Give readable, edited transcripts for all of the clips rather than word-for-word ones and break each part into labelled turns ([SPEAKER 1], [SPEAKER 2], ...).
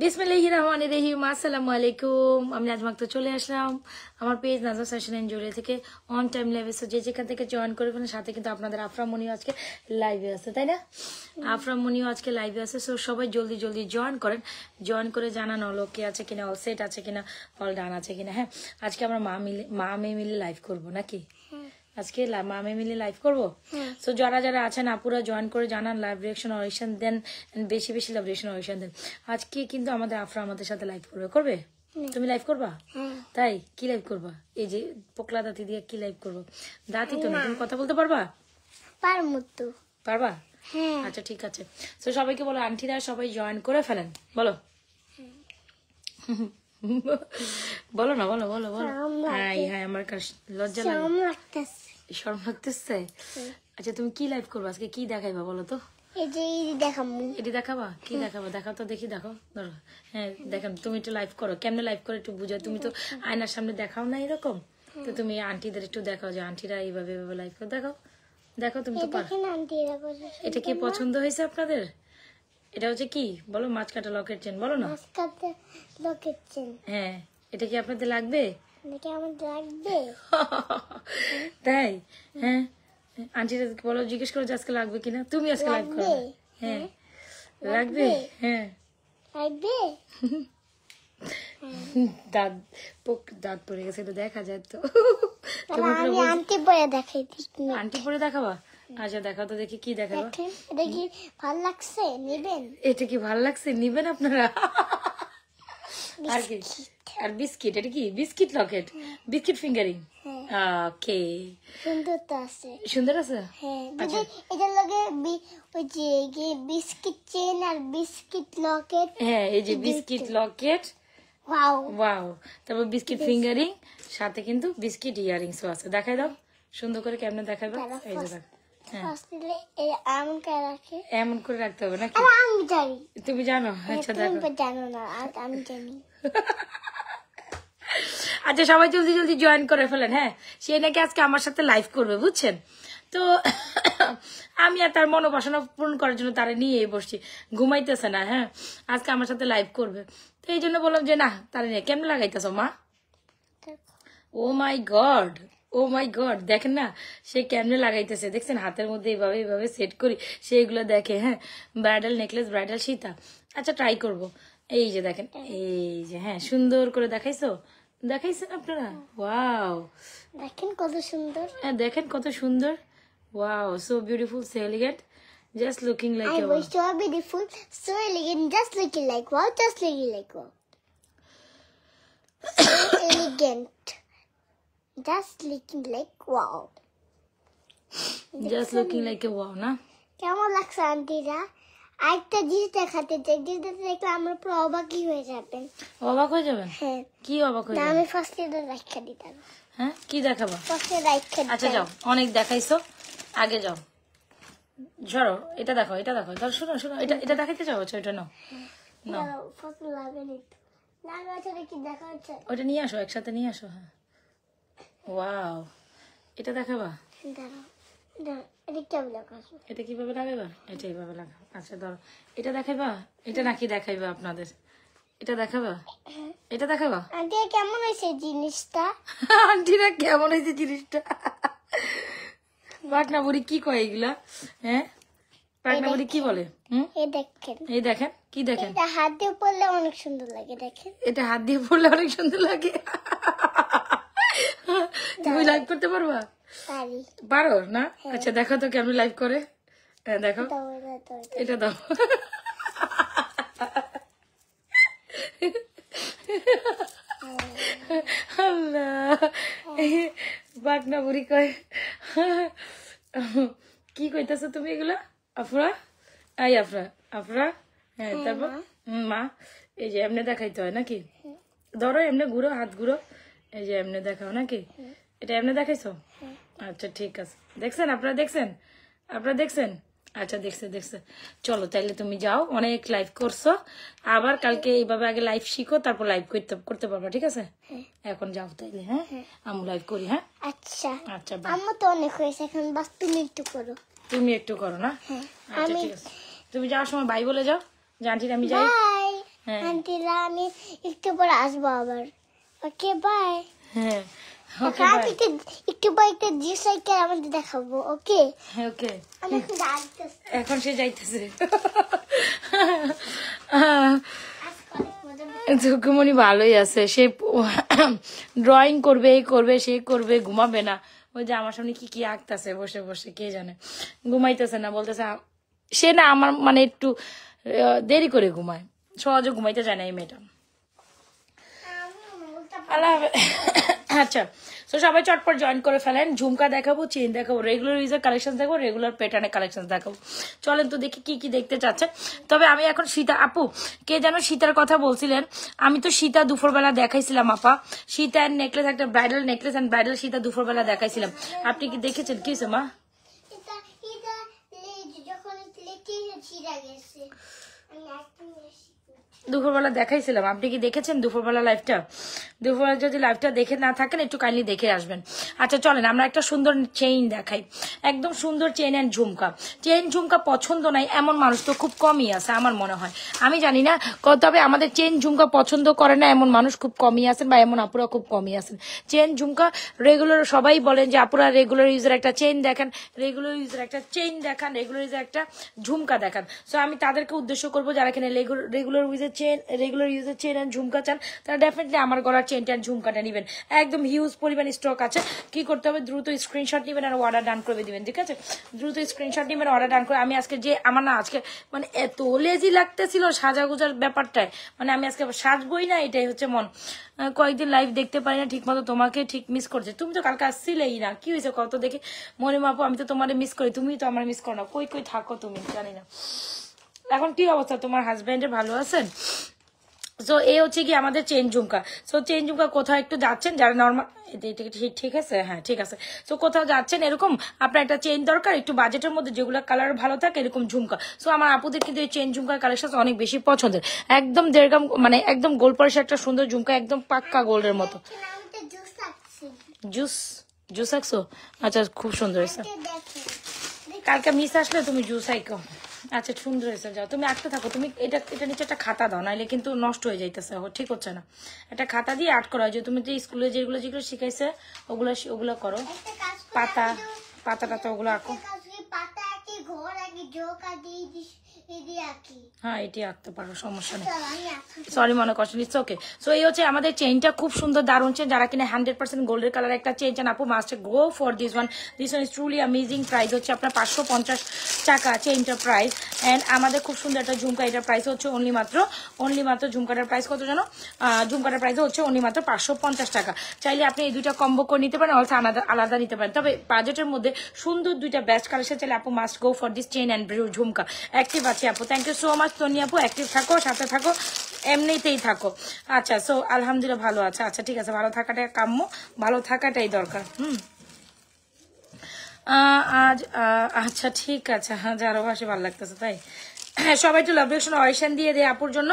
[SPEAKER 1] বিসমিল্লাহির রহমানির রহিম। আসসালামু আলাইকুম। আমি নাজমা তো চলে আসলাম আমার page Najma fashion and jewellery থেকে অন টাইম লাইভে। সো যে যেখান থেকে জয়েন করে ফেলেন, সাথে কিন্তু আপনাদের আফরামনিও আজকে লাইভে আছে, তাই না? আফরামনিও আজকে লাইভে আছে। সো সবাই জলদি জলদি জয়েন করেন। জয়েন করে জানান হলো কে আছে কিনা, অল সেট আছে কিনা, অল ডান আছে কিনা। হ্যাঁ, আজকে আমরা মা মেয়ে মিলে লাইভ করবো নাকি? আজকে মা মেয়ে মিলে লাইভ করবো। সো যারা যারা আছেন আপুরা জয়েন করে জানান, লাইভ রিয়েকশন অরিশন দেন, বেশি বেশি লাইভ রিয়েকশন অরিশন দেন। আজকে কিন্তু আমাদের আফরা আমাদের সাথে লাইভ করবে। তুমি লাইভ করবা? তাই কি লাইভ করবা? এই যে পোকলা দাঁতি দিয়ে কি লাইভ করবো? দাঁতি তো না, তুমি কথা বলতে পারবা? পারবা? আচ্ছা ঠিক আছে। তো সবাইকে বলো, আন্টিরা সবাই জয়েন করে ফেলেন। বলো বলো না, বলো বলো বলো। হ্যাঁ হ্যাঁ, আমার লজ্জা লাগে, শরম লাগতেছে। আচ্ছা তুমি কি লাইভ করবা আজকে? কি দেখাইবা বলো তো? এটি দেখাবা? কি দেখাবা? দেখাও তো দেখি, দেখো ধরো। হ্যাঁ দেখেন, তুমি একটু লাইভ করো। কেমনে লাইভ করে একটু বুঝাও। তুমি তো আয়নার সামনে দেখাও না এরকম, তো তুমি আন্টিদের একটু দেখাও যে আন্টিরা এইভাবে এইভাবে লাইভ করে দেখাও। দেখো তুমি তো পারো। এটা কি পছন্দ হয়েছে আপনাদের? এটা হচ্ছে কি বলো? মাছ কাটা লকেট চেন বলো না? হ্যাঁ, এটা কি আপনাদের লাগবে? তাই? হ্যাঁ, আন্টিরা বলো, জিজ্ঞেস করো যে আজকে লাগবে কিনা। তুমি আজকে লাইভ করো। হ্যাঁ লাগবে। হ্যাঁ দাঁত দাঁত পড়ে গেছে, এটা দেখা যায় তো। আন্টি পরে দেখাবা? আচ্ছা দেখাও তো দেখি, কি দেখাবো।
[SPEAKER 2] এটা কি ভাল লাগছে? নিবেন?
[SPEAKER 1] এটা কি ভাল লাগছে? নিবেন আপনারা? আর কি? আর বিস্কিট। এটা কি biscuit locket? Biscuit finger ring? Okay,
[SPEAKER 2] সুন্দর তো আছে।
[SPEAKER 1] সুন্দর আছে।
[SPEAKER 2] হ্যাঁ, এটার লগে ওই যে বিস্কিট চেন আর বিস্কিট লকেট।
[SPEAKER 1] হ্যাঁ, এই যে বিস্কিট লকেট।
[SPEAKER 2] Wow
[SPEAKER 1] wow. তারপর বিস্কিট ফিঙ্গারিং, সাথে কিন্তু বিস্কিট ইয়ারিংসও আছে। দেখাই দাও সুন্দর করে, কেমনে দেখাইবা? এই যে দেখ। এমন করে রাখতে হবে নাকি?
[SPEAKER 2] আমি জানি।
[SPEAKER 1] তুমি জানো? আচ্ছা দেখো।
[SPEAKER 2] তুমি জানো না, আমি জানি।
[SPEAKER 1] আচ্ছা সবাই জলদি জলদি জয়েন করে ফেলেন। হ্যাঁ, সে নাকি আজকে আমার সাথে লাইভ করবে, বুঝছেন তো। আমি আর তার মনোবাসনা পূরণ করার জন্য তারা নিয়ে বসছি, ঘুমাইতেছে না। হ্যাঁ, আজকে আমার সাথে লাইভ করবে, তো এই জন্য বললাম যে না, তারা নিয়ে কেমন লাগাইতেছ মা? ও my god, O my god, দেখেন না সে কেমনে লাগাইতেছে, দেখছেন? হাতের মধ্যে এইভাবে এইভাবে সেট করি, সে এগুলো দেখে। হ্যাঁ, ব্রাইডাল নেকলেস, ব্রাইডাল সীতা। আচ্ছা ট্রাই করব। এই যে দেখেন, এই যে হ্যাঁ, সুন্দর করে দেখাইছো, দেখাইছেন আপনারা? ওয়াও,
[SPEAKER 2] দেখেন কত সুন্দর।
[SPEAKER 1] হ্যাঁ দেখেন কত সুন্দর। Wow, so beautiful, so elegant, just looking like
[SPEAKER 2] I was so beautiful, so elegant, just looking like wow, just looking like wow. So elegant, just looking like wow.
[SPEAKER 1] Just looking like a wow না?
[SPEAKER 2] কেমন লাগছে আন্টিরা? আরেকটা জিনিস দেখাতে চাই, যেটা দেখলে আমরা পুরো অবাকই হয়ে যাবেন।
[SPEAKER 1] অবাক হয়ে যাবেন?
[SPEAKER 2] হ্যাঁ।
[SPEAKER 1] কি অবাক হয়ে
[SPEAKER 2] না,
[SPEAKER 1] যাবেন?
[SPEAKER 2] আমি ফার্স্ট এর রাখা দিতাম।
[SPEAKER 1] হ্যাঁ, কি দেখাবো?
[SPEAKER 2] ফার্স্ট এর রাখা দিতাম।
[SPEAKER 1] আচ্ছা যাও, অনেক দেখাইছো, আগে যাও। ঝরো, এটা দেখো, এটা দেখো, ধর, শোনো শোনো, এটা এটা দেখাইতে চাও? ওইটা নাও, নাও,
[SPEAKER 2] ফার্স্ট লাগে নি তো। লাগা আছে কি দেখা হচ্ছে?
[SPEAKER 1] ওইটা নিয়ে আসো, একসাথে নিয়ে আসো। হ্যাঁ, ওয়াও, এটা দেখাবা?
[SPEAKER 2] দাঁড়াও, দাঁড়াও, এটা কেমন লাগাছো?
[SPEAKER 1] এটা কিভাবে লাগাইবা? এটা এইভাবে লাগাও। আচ্ছা ধরো, এটা দেখাইবা? এটা নাকি দেখাইবা আপনাদের? এটা দেখাবা? এটা দেখাবা?
[SPEAKER 2] আন্টি কেমন হয়েছে জিনিসটা?
[SPEAKER 1] আন্টিরা কেমন হয়েছে জিনিসটা? পাকনা বুড়ি কি কয় এগুলা? হ্যাঁ, পাকনা বুড়ি কি বলে?
[SPEAKER 2] এই দেখেন,
[SPEAKER 1] এই দেখেন, কি দেখেন?
[SPEAKER 2] এটা হাত দিয়ে পড়লে অনেক সুন্দর লাগে। দেখেন,
[SPEAKER 1] এটা হাত দিয়ে পড়লে অনেক সুন্দর লাগে। তুমি লাইভ করতে পারবা?
[SPEAKER 2] পারি।
[SPEAKER 1] পারো না? আচ্ছা দেখো তো কেমন লাইভ করে। হ্যাঁ দেখো,
[SPEAKER 2] দাও, এটা দাও।
[SPEAKER 1] এটা দাও। আল্লাহ, বাগনা বুড়ি কয় কি কইতাছো তুমি এগুলা? আফরা, আই আফরা, আফরা। হ্যাঁ তারপর মা, এই যে এমনি দেখাইতে হয় নাকি? ধরো এমনি ঘুরো, হাত ঘুরো, এই যে এমনি দেখাও নাকি? এটা এমনি দেখাইছো? আচ্ছা ঠিক আছে, দেখছেন আপনারা? দেখছেন আপনারা? দেখছেন? আচ্ছা দেখছে দেখছে। চলো তাইলে তুমি যাও, অনেক লাইভ করছো, আবার কালকে এইভাবে আগে লাইভ শিখো, তারপর লাইভ করতে পারবা, ঠিক আছে? এখন যাও তাইলে। হ্যাঁ, আমি লাইভ করি। হ্যাঁ
[SPEAKER 2] আচ্ছা
[SPEAKER 1] আচ্ছা,
[SPEAKER 2] আমার তো অনেক হয়েছে, এখন বাস তুমি একটু করো।
[SPEAKER 1] তুমি একটু করো না? আচ্ছা ঠিক আছে, তুমি যাওয়ার সময় বাই বলে যাও, যে আন্টির আমি যাই।
[SPEAKER 2] বাই।
[SPEAKER 1] হ্যাঁ
[SPEAKER 2] আন্টিরা আমি একটু পরে আসবো আবার। Okay bye.
[SPEAKER 1] হ্যাঁ ওকে
[SPEAKER 2] আমি একটু পরে একটা জিসাইকেল আমাদের দেখাবো। ওকে
[SPEAKER 1] হ্যাঁ ওকে
[SPEAKER 2] আমি এখন যাইতেছি।
[SPEAKER 1] এখন সে যাইতেছে
[SPEAKER 2] আজকে অনেক মজা হয়েছে।
[SPEAKER 1] চুকুমনি ভালোই আছে, সে ড্রয়িং করবে, এই করবে, সে করবে, ঘুমাবে না। ওই যে আমার সামনে কি কি আঁকতেছে বসে বসে, কে জানে। ঘুমাইতেছে না, বলতেছে সে না আমার মানে একটু দেরি করে ঘুমায়, সহজে ঘুমাইতে যায় না এই মেয়েটা। আল্লাহ আচ্ছা, তো সবাই চটপট জয়েন করে ফেলেন। ঝুমকা দেখাবো, চেন দেখাবো, রেগুলার ইউজার কালেকশন দেখাবো, রেগুলার প্যাটার্নের কালেকশন দেখাবো। চলেন তো দেখি কি কি দেখতে চাচ্ছেন। তবে আমি এখন সীতা আপু, কে যেন সীতার কথা বলছিলেন, আমি তো সীতা দুপুরবেলা দেখাইছিলাম আপা। সীতার নেকলেস, একটা bridal necklace and bridal Sita দুপুরবেলা দেখাইছিলাম। আপনি কি দেখেছেন? কি হয়েছে মা?
[SPEAKER 2] যখন ছিঁড়া গেছে আমি একটু
[SPEAKER 1] দুপুরবেলা দেখাইছিলাম, আপনি কি দেখেছেন দুপুরবেলা লাইভটা? দুপুরবেলা যদি লাইভটা দেখে না থাকেন একটু কাইন্ডলি দেখে আসবেন। আচ্ছা চলেন আমরা একটা সুন্দর চেইন দেখাই, একদম সুন্দর চেইন অ্যান্ড ঝুমকা। চেইন ঝুমকা পছন্দ নাই এমন মানুষ তো খুব কমই আছে আমার মনে হয়, আমি জানি না, তবে আমাদের চেইন ঝুমকা পছন্দ করে না এমন মানুষ খুব কমই আছেন, বা এমন আপুরা খুব কমই আছেন। চেইন ঝুমকা রেগুলার সবাই বলেন যে আপুরা রেগুলার ইউজের একটা চেইন দেখান, রেগুলার ইউজের একটা চেইন দেখান, রেগুলার ইউজের একটা ঝুমকা দেখান। সো আমি তাদেরকে উদ্দেশ্য করবো যারা এখানে রেগুলার ইউজের চেন, রেগুলার ইউজের চেন অ্যান্ড ঝুমকা চান, তারা ডেফিনেটলি আমার গলার চেনটা অ্যান্ড ঝুমকাটা নেবেন। একদম হিউজ পরিমাণ স্টক আছে। কি করতে হবে, দ্রুত স্ক্রিনশট নেবেন আর অর্ডার ডান করে দিবেন, ঠিক আছে? দ্রুত স্ক্রিনশট নেবেন, অর্ডার ডান করে। আমি আজকে যে আমার না আজকে মানে এত লেজি লাগতেছিল সাজা গুজার ব্যাপারটায়, মানে আমি আজকে সাজবই না, এটাই হচ্ছে মন। কয়েকদিন লাইভ দেখতে পারি না ঠিক মতো, তোমাকে ঠিক মিস করছে। তুমি তো কালকে আসছিলেই না, কি হয়েছে কত দেখে? মনিমা আপু আমি তো তোমার মিস করি, তুমি তো আমার মিস করো না, কই কই থাকো তুমি জানি না। এখন কি অবস্থা, তোমার হাজবেন্ডের ভালো আছেন? সো এই হচ্ছে কি আমাদের চেন ঝুমকা। সো চেন ঝুমকা কোথাও একটু যাচ্ছেন যারা নর্মাল, ঠিক আছে, হ্যাঁ ঠিক আছে। সো কোথাও যাচ্ছেন এরকম আপনার একটা চেন দরকার একটু বাজেটের মধ্যে, যেগুলো কালার ভালো থাকে এরকম ঝুমকা। সো আমার আপুদের কিন্তু এই চেন ঝুমকার কালেকশন অনেক বেশি পছন্দের। একদম 1.5 গ্রাম মানে একদম গোল্ড পলিশের একটা সুন্দর ঝুমকা, একদম পাক্কা গোল্ডের মতো। জুস জুস আঁকছো? আচ্ছা খুব সুন্দর হয়েছে। কালকে মিস আসলে তুমি জুস আঁকো। আচ্ছা সুন্দর হয়েছে, যাও তুমি আঁকতে থাকো। তুমি এটা নিচে একটা খাতা দাও, নাহলে কিন্তু নষ্ট হয়ে যাইতেছে, ঠিক হচ্ছে না। একটা খাতা দিয়ে আর্ট করা হয়, যে তুমি যে স্কুলে যেগুলো শিখাইছে ওগুলো করো। পাতা ওগুলো আঁকো। হ্যাঁ এটি আঁকতে পারো, সমস্যা নেই, সরি মনে কষ্ট নিচ্ছে। ওকে, সো এই হচ্ছে আমাদের চেইনটা, খুব সুন্দর দারুণ চেন। যারা কিনা 100% গোল্ডের কালার একটা চেন চান আপু, must go for this one. This one is truly amazing. Price হচ্ছে আপনার 550 টাকা চেইনটার প্রাইস। অ্যান্ড আমাদের খুব সুন্দর একটা ঝুমকা, এটার প্রাইস হচ্ছে অনলি মাত্র ঝুমকাটার প্রাইস কত জানো? ঝুমকাটার প্রাইস হচ্ছে অনলি মাত্র 550 টাকা। চাইলে আপনি এই দুইটা কম্বো করে নিতে পারেন, অলসো আলাদা নিতে পারেন। তবে বাজেটের মধ্যে সুন্দর দুইটা বেস্ট কালেকশন চাইলে আপু must go for this chain and jhumka. Active আছে আপু, thank you so much Toni আপু। অ্যাক্টিভ থাকো, সাথে থাকো, এমনিতেই থাকো। আচ্ছা সো আলহামদুলিল্লাহ ভালো আছে। আচ্ছা ঠিক আছে, ভালো থাকাটাই কাম্য, ভালো থাকাটাই দরকার। আচ্ছা ঠিক আছে, হ্যাঁ যারও ভাষে ভালো লাগতেছে তাই। সবাই একটু লাভ রিঅ্যাকশন অয়েশন দিয়ে দেয় আপুর জন্য,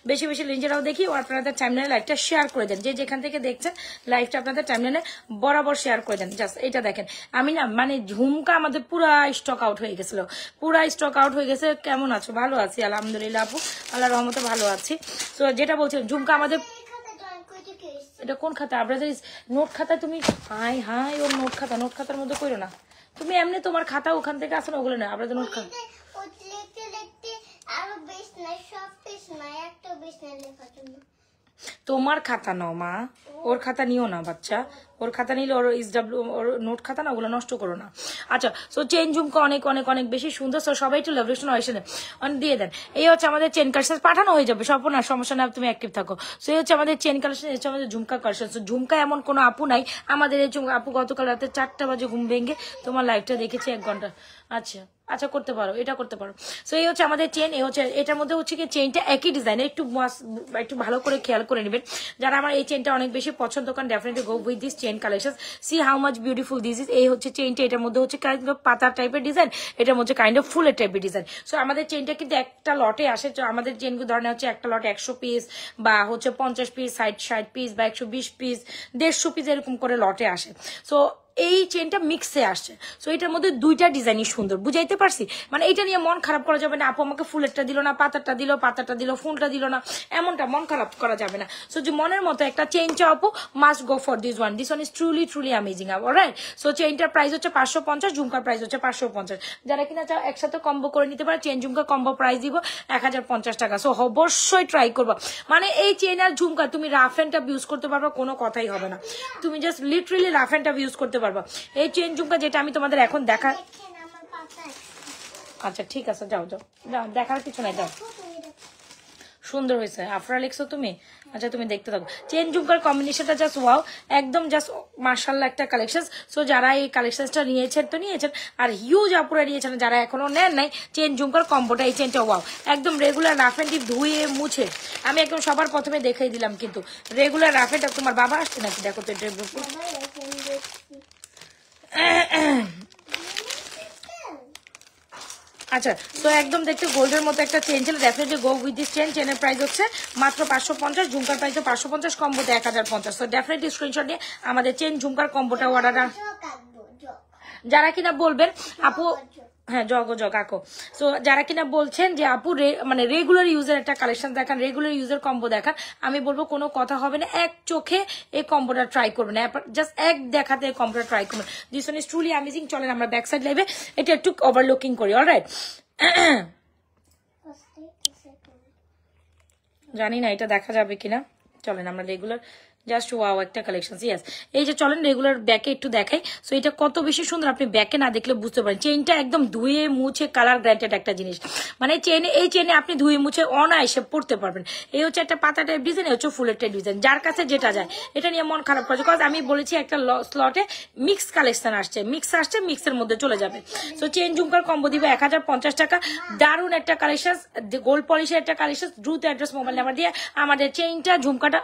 [SPEAKER 1] বেশি বেশি লিঞ্চেরাও দেখি, ও আপনাদের টাইমলাইনে লাইভটা শেয়ার করে দেন। যে যেখান থেকে দেখছেন লাইভটা আপনাদের টাইমলাইনে বরাবর শেয়ার করে দেন। জাস্ট এটা দেখেন, আমি না মানে ঝুমকা আমাদের পুরা স্টক আউট হয়ে গেছিল, পুরা স্টক আউট হয়ে গেছে। কেমন আছো? ভালো আছি আলহামদুলিল্লাহ আপু, আল্লাহর রহমতে ভালো আছি। তো যেটা বলছিলাম ঝুমকা আমাদের, এটা কোন খাতা? আপনাদের নোট খাতা? তুমি হাই ওর নোট খাতার মধ্যে করো না তুমি, এমনি তোমার খাতা ওখান থেকে আসো না, ওগুলো না আপনাদের নোট খাতা। তোমার খাতা নাও মা, ওর খাতা নিও না বাচ্চা, ওর খাতা নিলে ওর ওর নোট খাতা না, ওগুলো নষ্ট করো না। আচ্ছা সো চেন ঝুমকা অনেক অনেক অনেক বেশি সুন্দর। সো সবাই একটু লাভরেশন অয়েশনে দিয়ে দেন। এই হচ্ছে আমাদের চেন কালেকশন, পাঠানো হয়ে যাবে সব না, সমস্যা না, তুমি অ্যাক্টিভ থাকো। সো এই হচ্ছে আমাদের চেন কালেকশন, হচ্ছে আমাদের ঝুমকা কালেকশন। সো ঝুমকা এমন কোনো আপু নাই আমাদের এই ঝুমকা। আপু গতকাল রাতে 4টা বাজে ঘুম ভেঙে তোমার লাইভটা দেখেছি 1 ঘন্টা। আচ্ছা করতে পারো, এটা করতে পারো। সো এই হচ্ছে আমাদের চেন, এই হচ্ছে এটার মধ্যে হচ্ছে কি চেনটা একই ডিজাইন, একটু ভালো করে খেয়াল করে নেবেন। যারা আমার এই চেনটা অনেক বেশি পছন্দ করেন definitely go with this chain collection. C how much beautiful this is. এই হচ্ছে চেনটা, এটার মধ্যে হচ্ছে কাইন্ড অফ পাতা টাইপের ডিজাইন, এটার মধ্যে কাইন্ড অফ ফুলের টাইপের ডিজাইন। সো আমাদের চেনটা কিন্তু একটা লটে আসে। আমাদের চেনগুলো ধরনের হচ্ছে একটা লটে 100 পিস বা হচ্ছে 50 পিস, 60 পিস বা 120 পিস, 150 পিস এরকম করে লটে আসে। সো এই চেনটা মিক্সে আসছে। সো এটার মধ্যে দুইটা ডিজাইনই সুন্দর, বুঝাইতে পারছি? মানে এটা নিয়ে মন খারাপ করা যাবে না, আপু আমাকে ফুলেরটা দিল না, পাতাটা দিল, ফুলটা দিল না, এমনটা মন খারাপ করা যাবে না। সো যে মনের মতো একটা চেন চাও আপু, must go for this one is truly amazing. Alright, so চেনটার প্রাইস হচ্ছে 550, ঝুমকার প্রাইস হচ্ছে 550। যারা কিনা চাও একসাথে কম্বো করে নিতে পারে, চেন ঝুমকা কম্বো প্রাইস দিব 1050 টাকা। সো অবশ্যই ট্রাই করবো। মানে এই চেন আর ঝুমকা তুমি রাফ এন্ড টাফ ইউজ করতে পারবা, কোনো কথাই হবে না, তুমি just literally rough and tough use করতে পারবা। এই চেন ঝুমকা যেটা আমি তোমাদের এখন দেখা,
[SPEAKER 2] দেখেন আমার পাতায়
[SPEAKER 1] আচ্ছা ঠিক আছে, যাও দেখার কিছু নাই, যাও। সুন্দর হয়েছে, আফরা লিখছো তুমি? আচ্ছা তুমি দেখতে থাকো। চেন ঝুমকার কম্বিনেশনটা জাস্ট ওয়াও, একদম জাস্ট মাশাআল্লাহ একটা কালেকশন। সো যারা এই কালেকশনটা নিয়েছেন তো নিয়েছেন, আর হিউজ আপুরা নিয়েছেন, যারা এখনো নেন নাই চেন ঝুমকার কম্বোটা, এই চেনটা ওয়াও, একদম রেগুলার রাফ এন্ড ডিপ ধুয়ে মুছে আমি একদম সবার প্রথমে দেখাই দিলাম। কিন্তু রেগুলার রাফ এন্ড, তোমার বাবা আসছে নাকি দেখো তো এটা। আচ্ছা, তো একদম দেখতে গোল্ডের মতো একটা চেন ছিল, definitely go with this chain. চেনের প্রাইস হচ্ছে মাত্র 550, ঝুমকার প্রাইস 550, কম্বোতে 1050। তো ডেফিনেটলি স্ক্রিনশট নিয়ে আমাদের চেন ঝুমকার কম্বোটা অর্ডার। যারা কিনা বলবেন আপু, হ্যাঁ জগ আঁকো। সো যারা কিনা বলছেন যে আপু মানে রেগুলার ইউজের একটা কালেকশন দেখান, রেগুলার ইউজের কম্বো দেখান, আমি বলবো কোনো কথা হবে না, এক চোখে এই কম্বোটা ট্রাই করবেন, জাস্ট এক দেখাতে এই কম্বোটা ট্রাই করবেন। This one is truly amazing. চলেন আমরা ব্যাক সাইড লাইভে এটা একটু ওভারলুকিং করি। অলরাইট, জানি না এটা দেখা যাবে কিনা, চলেন আমরা রেগুলার জাস্ট ওয়াও একটা কালেকশন। ইয়েস, এই যে চলেন রেগুলার ব্যাকে একটু দেখাই। সো এটা কত বেশি সুন্দর, আপনি ব্যাকে না দেখলে বুঝতে পারেন। চেনটা একদম ধুয়ে মুছে কালার গ্র্যান্টেড একটা জিনিস, মানে এই চেনে আপনি ধুয়ে মুছে অনায়াসে পড়তে পারবেন। এই হচ্ছে একটা পাতা টাইপ ডিজাইন, এই হচ্ছে ফুলের টাইপ ডিজাইন, যার কাছে যেটা যায় এটা নিয়ে মন খারাপ করে, বিকজ আমি বলেছি একটা স্লটে মিক্স কালেকশন আসছে, মিক্সের মধ্যে চলে যাবে। সো চেন ঝুমকার কম্বো দিব 1050 টাকা। দারুণ একটা কালেকশন, গোল্ড পলিশের একটা কালেকশন। দ্রুত অ্যাড্রেস, মোবাইল নাম্বার দিয়ে আমাদের চেনটা ঝুমকাটা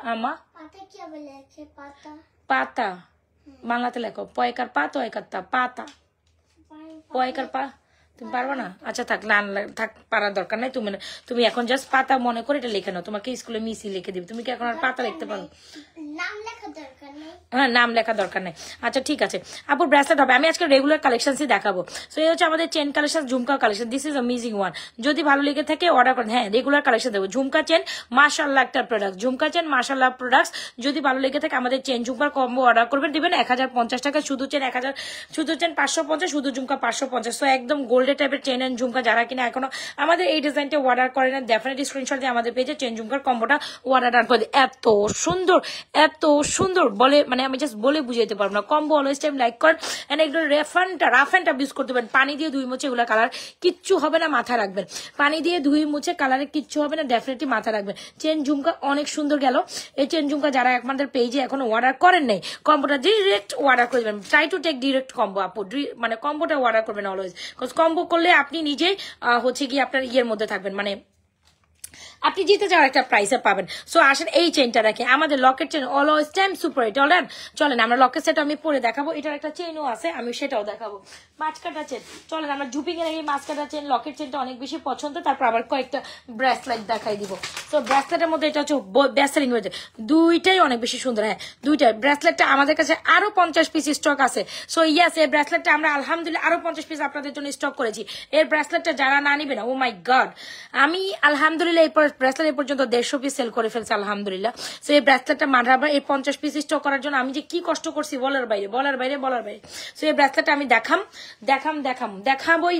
[SPEAKER 1] পাতা বাংলাতে লেখো, পয়কার পা তয়কার তা, পাতা পয়কার পা। তুমি পারবা না? আচ্ছা থাক, থাক, পারার দরকার নাই। তুমি এখন জাস্ট পাতা মনে করে এটা লিখে নাও, তোমাকে স্কুলে মিসি লিখে দিবে। তুমি কি এখন আর পাতা লিখতে পারো? হ্যাঁ, নাম লেখা দরকার নেই। আচ্ছা ঠিক আছে আপুর ব্রেসলেট হবে, আমি আজকে রেগুলার কালেকশনই দেখাবো। সো এই হচ্ছে আমাদের chain collection, jhumka collection. This is amazing one. যদি ভালো লেগে থাকে অর্ডার করেন। হ্যাঁ, রেগুলার কালেকশন দেবো। ঝুমকা চেন মাশাআল্লাহ একটা প্রোডাক্ট, ঝুমকা চেন মাশাআল্লাহ প্রোডাক্টস। যদি ভালো লেগে থাকে আমাদের চেন ঝুমকার কম্বো অর্ডার করবেন, দিবেন 1050 টাকা। শুধু চেন 1000, শুধু চেন 550, শুধু ঝুমকা 550। সো একদম গোল্ডের টাইপের চেন এন্ড ঝুমকা। যারা কিনা এখনো আমাদের এই ডিজাইনটা অর্ডার করেন, ডেফিনেটলি স্ক্রিনশট দিয়ে আমাদের পেজে চেন ঝুমকার কম্বোটা অর্ডার করে। এত সুন্দর, এত সুন্দর বলে, মানে আমি জাস্ট বলে বুঝাইতে পারবো না। কম্বো অলওয়েজ টাইম লাইক করেন, এন্ড একটু রাফ এন্ড টাফ ইউজ করতে পারেন। পানি দিয়ে ধুই মুছে এগুলো কালার কিচ্ছু হবে না, মাথা রাখবেন। পানি দিয়ে ধুই মুছে কালারে কিচ্ছু হবে না, ডেফিনেটলি মাথা রাখবেন। চেন ঝুমকা অনেক সুন্দর গেল। এই চেন ঝুমকা যারা আমাদের পেজে এখনো অর্ডার করেন নাই, কম্বোটা ডিরেক্ট অর্ডার করে দেবেন। Try to take direct combo আপু, মানে কম্বোটা অর্ডার করবেন অলওয়েজ, বিকজ কম্বো করলে আপনি নিজেই হচ্ছে কি আপনার ইয়ের মধ্যে থাকবেন, মানে আপনি জিতে যাওয়ার একটা প্রাইসে পাবেন। সো আসেন এই চেনটা রাখি, আমাদের locket chain always time super hit. চলেন আমরা লকেট সেট আমি পরে দেখাবো, এটার একটা চেনও আছে, আমি সেটাও দেখাবো। মাঝকাটা চেন, চলেন আমরা ঝুপিং এর এই মাঝকাটা চেন, লকেট চেনটা অনেক বেশি পছন্দ। তারপর আবার কয়েকটা ব্রেসলেট দেখাই দিব। তো ব্রেসলেটের মধ্যে এটা হচ্ছে বেস্ট সেলিং হয়েছে, দুইটাই অনেক বেশি সুন্দর। হ্যাঁ দুইটাই। ব্রেসলেটটা আমাদের কাছে আরো 50 পিস স্টক আছে। সো ইয়াস, এই ব্রেসলেটটা আমরা আলহামদুলিল্লাহ আরো 50 পিস আপনাদের জন্য স্টক করেছি। এর ব্রেসলেটটা যারা না নিবে না, ও মাই গড, আমি আলহামদুলিল্লাহ এরপর ব্রেসলেট এ পর্যন্ত 150 পিস সেল করে ফেলছে আলহামদুলিল্লাহ। সো এই ব্রেসলেটটা মানহাবা এই 50 পিস স্টক করার জন্য আমি যে কি কষ্ট করছি বলার বাইরে। সো এই ব্রেসলেটটা আমি দেখাবোই,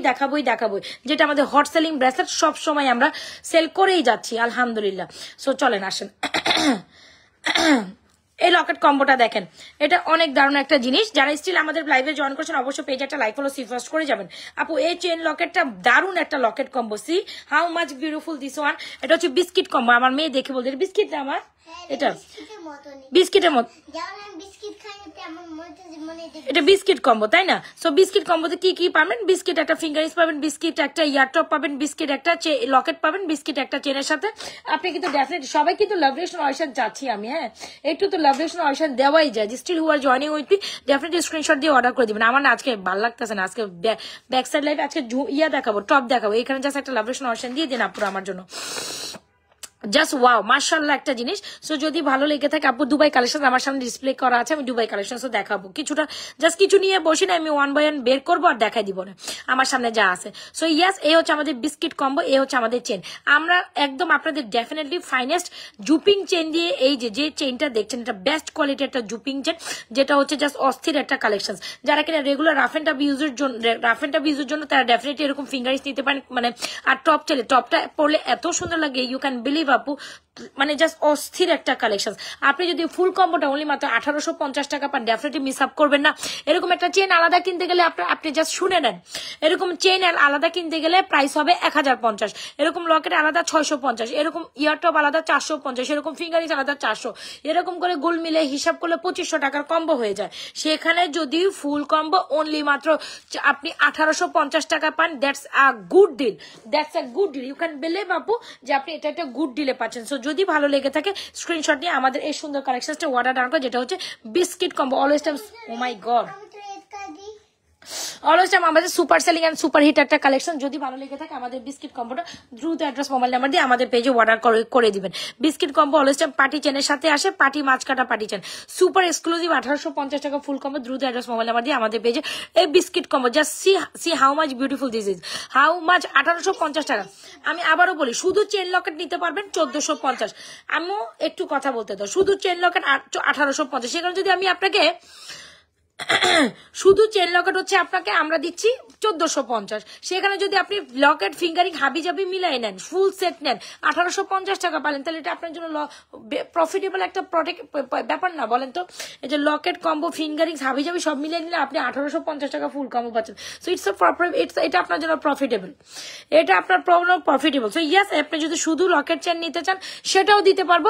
[SPEAKER 1] যেটা আমাদের হট সেলিং ব্রেসলেট, সব সময় আমরা সেল করেই যাচ্ছি আলহামদুলিল্লাহ। সো চলেন আসেন এই লকেট কম্বোটা দেখেন, এটা অনেক দারুণ একটা জিনিস। যারা স্টিল আমাদের লাইভে জয়েন করছেন অবশ্যই পেজে একটা লাইক ফলো সি ফার্স্ট করে যাবেন। আপু এই চেন লকেটটা দারুণ একটা Locket combo, C how much beautiful this one. এটা হচ্ছে বিস্কিট কম্বো, আমার মেয়ে দেখে বলতে বিস্কিট না আমার, এটা বিস্কিটের মতো, এটা বিস্কিট কম্বো তাই না? সো বিস্কিট কম্বোতে কি কি পাবেন? বিস্কিট একটা ফিঙ্গারিংস পাবেন, বিস্কিট একটা ইয়ারটপ পাবেন, বিস্কিট একটা লকেট পাবেন, বিস্কিট একটা চেনের সাথে। আপনি কিন্তু ডেফিনেটলি সবাই কিন্তু লাভ রিলেশন অয়েশন চাচ্ছি আমি, হ্যাঁ একটু তো লাভ রিলেশন অয়েশন দেওয়াই যায়। Still who are joining with me definitely screenshot দিয়ে অর্ডার করে দিবেন। আমার না আজকে ভালো লাগতেছে না, আজকে ব্যাক সাইড লাইভে আজকে ইয়া দেখাবো, টপ দেখাবো। এখানে জাস্ট একটা লাভ রিলেশন অয়েশন দিয়ে দিন আপুরা আমার জন্য। জাস্ট ওয়াও মাশাআল্লাহ একটা জিনিস। সো যদি ভালো লেগে থাকে, আপু দুবাই কালেকশন আমার সামনে ডিসপ্লে করা আছে, আমি দুবাই কালেকশন দেখাবো কিছুটা, জাস্ট কিছু নিয়ে বসি না, আমি 1 বাই 1 বের করবো আর দেখাই দিব না আমার সামনে যা আছে। সো ইয়াস, এই হচ্ছে আমাদের বিস্কিট কম্বো, এই হচ্ছে আমাদের চেন। আমরা একদম আপনাদের ডেফিনেটলি ফাইনেস্ট জুপিং চেন দিয়ে, এই যে চেনটা দেখছেন এটা বেস্ট কোয়ালিটির একটা জুপিং চেন, যেটা হচ্ছে জাস্ট অস্থির একটা কালেকশন। যারা কিনা রেগুলার রাফ এন্ড টাফ ইউজের জন্য তারা ডেফিনেটলি এরকম ফিঙ্গারিংস নিতে পারেন, মানে আর টপ চলে, টপটা পরলে এত সুন্দর লাগে, ইউ ক্যান বিলিভ আপু, মানে জাস্ট অস্থির একটা কালেকশন। আপনি যদি ফুল কম্বোটা অনলি মাত্র 1850 টাকা পান, ডেফিনেটলি মিস আপ করবেন না। এরকম একটা চেন আলাদা কিনতে গেলে আপনি জাস্ট শুনে নেন, এরকম চেন আলাদা কিনতে গেলে প্রাইস হবে 1050, এরকম লকেট আলাদা 650, এরকম ইয়ারটপ আলাদা 450, এরকম ফিঙ্গারিংস আলাদা 400, এরকম করে গোল মিলে হিসাব করলে 2500 টাকার কম্বো হয়ে যায়। সেখানে যদি ফুল কম্বো অনলি মাত্র আপনি 1850 টাকা পান, that's a good deal, you can believe আপু যে আপনি এটা একটা গুড ডিলে পাচ্ছেন। সো যদি ভালো লেগে থাকে স্ক্রিনশট নিয়ে আমাদের এই সুন্দর কালেকশনটা অর্ডার ডান করে, যেটা হচ্ছে biscuit combo. Always time, oh my god, always time আমাদের super selling and super hit একটা কালেকশন। যদি ভালো লেগে থাকে আমাদের বিস্কিট কম্বোটা দ্রুত অ্যাড্রেস মোবাইল নাম্বার দিয়ে আমাদের পেজে অর্ডার করে দিবেন। Biscuit combo always time party চেনের সাথে আসে, পার্টি মাছ কাটা পার্টি চেন, সুপার এক্সক্লুসিভ 1850 টাকা ফুল কম্বো। দ্রুত অ্যাড্রেস মোবাইল নাম্বার দিয়ে আমাদের পেজে এই biscuit combo, just see how much beautiful this is, how much 1850 টাকা। আমি আবারও বলি, শুধু চেন লকেট নিতে পারবেন 1450। আমিও একটু কথা বলতে দাও, শুধু চেন লকেট 1850, সেখানে যদি আমি আপনাকে শুধু চেন লকেট হচ্ছে আপনাকে আমরা দিচ্ছি 1450, সেখানে যদি আপনি লকেট ফিঙ্গারিং হাবি জাবি মিলাই নেন, ফুল সেট নেন, 1850 টাকা পালেন, তাহলে এটা আপনার জন্য প্রফিটেবল একটা ব্যাপার না বলেন তো? এই যে লকেট কম্বো ফিঙ্গারিং হাবি জাবি সব মিলিয়ে নিলে আপনি 1850 টাকা ফুল কম্বো পাচ্ছেন। সো এটা আপনার জন্য প্রফিটেবল, এটা আপনার প্রফিটেবল। সো ইয়াস, আপনি যদি শুধু লকেট চেন নিতে চান সেটাও দিতে পারবো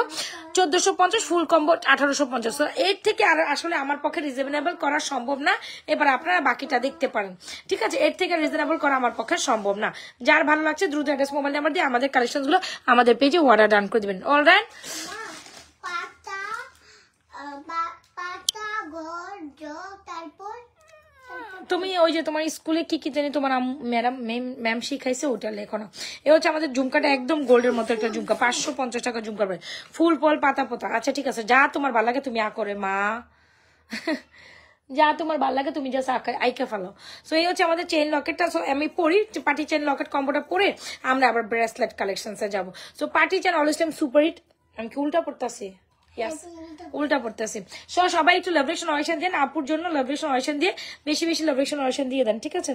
[SPEAKER 1] 1450, ফুল কম্বো 1850। সো এর থেকে আর আসলে আমার পক্ষে রিজনেবল করা সম্ভব না। এবার আপনারা বাকিটা দেখতে পারেন, ঠিক আছে? এর থেকে রিজনেবল করা আমার পক্ষে সম্ভব না। যার ভালো লাগছে দ্রুত অ্যাড্রেস মোবাইল নাম্বার দিয়ে আমাদের কালেকশন গুলো আমাদের পেজে অর্ডার ডান করে দিবেন। অলরাইট, তুমি ওই যে তোমার স্কুলে কি কি জানি তোমার ম্যাম শিখাইছে ওটা লেখো না। এ হচ্ছে আমাদের ঝুমকাটা, একদম গোল্ডের মতো একটা ঝুমকা, 550 টাকা ঝুমকা, ফুল ফল পাতা পোতা। আচ্ছা ঠিক আছে, যা তোমার ভালো লাগে তুমি করে মা, যা তোমার ভালো লাগে তুমি জাস্ট আইকা ফেলো। সো এই হচ্ছে আমাদের চেইন লকেটটা। সো আমি পরি পার্টি চেইন লকেট কম্বোটা পরে আমরা আবার ব্রেসলেট কালেকশনসে যাবো। So party chain always time super hit. আমি কি উল্টা পড়তেছি? উল্টা পড়তেছি। সবাই একটু লাভরেশন অয়েশন দেন আপুর জন্য, লাভরেশন অয়েশন দিয়ে বেশি বেশি লাভরেশন অয়েশন দিয়ে দেন, ঠিক আছে?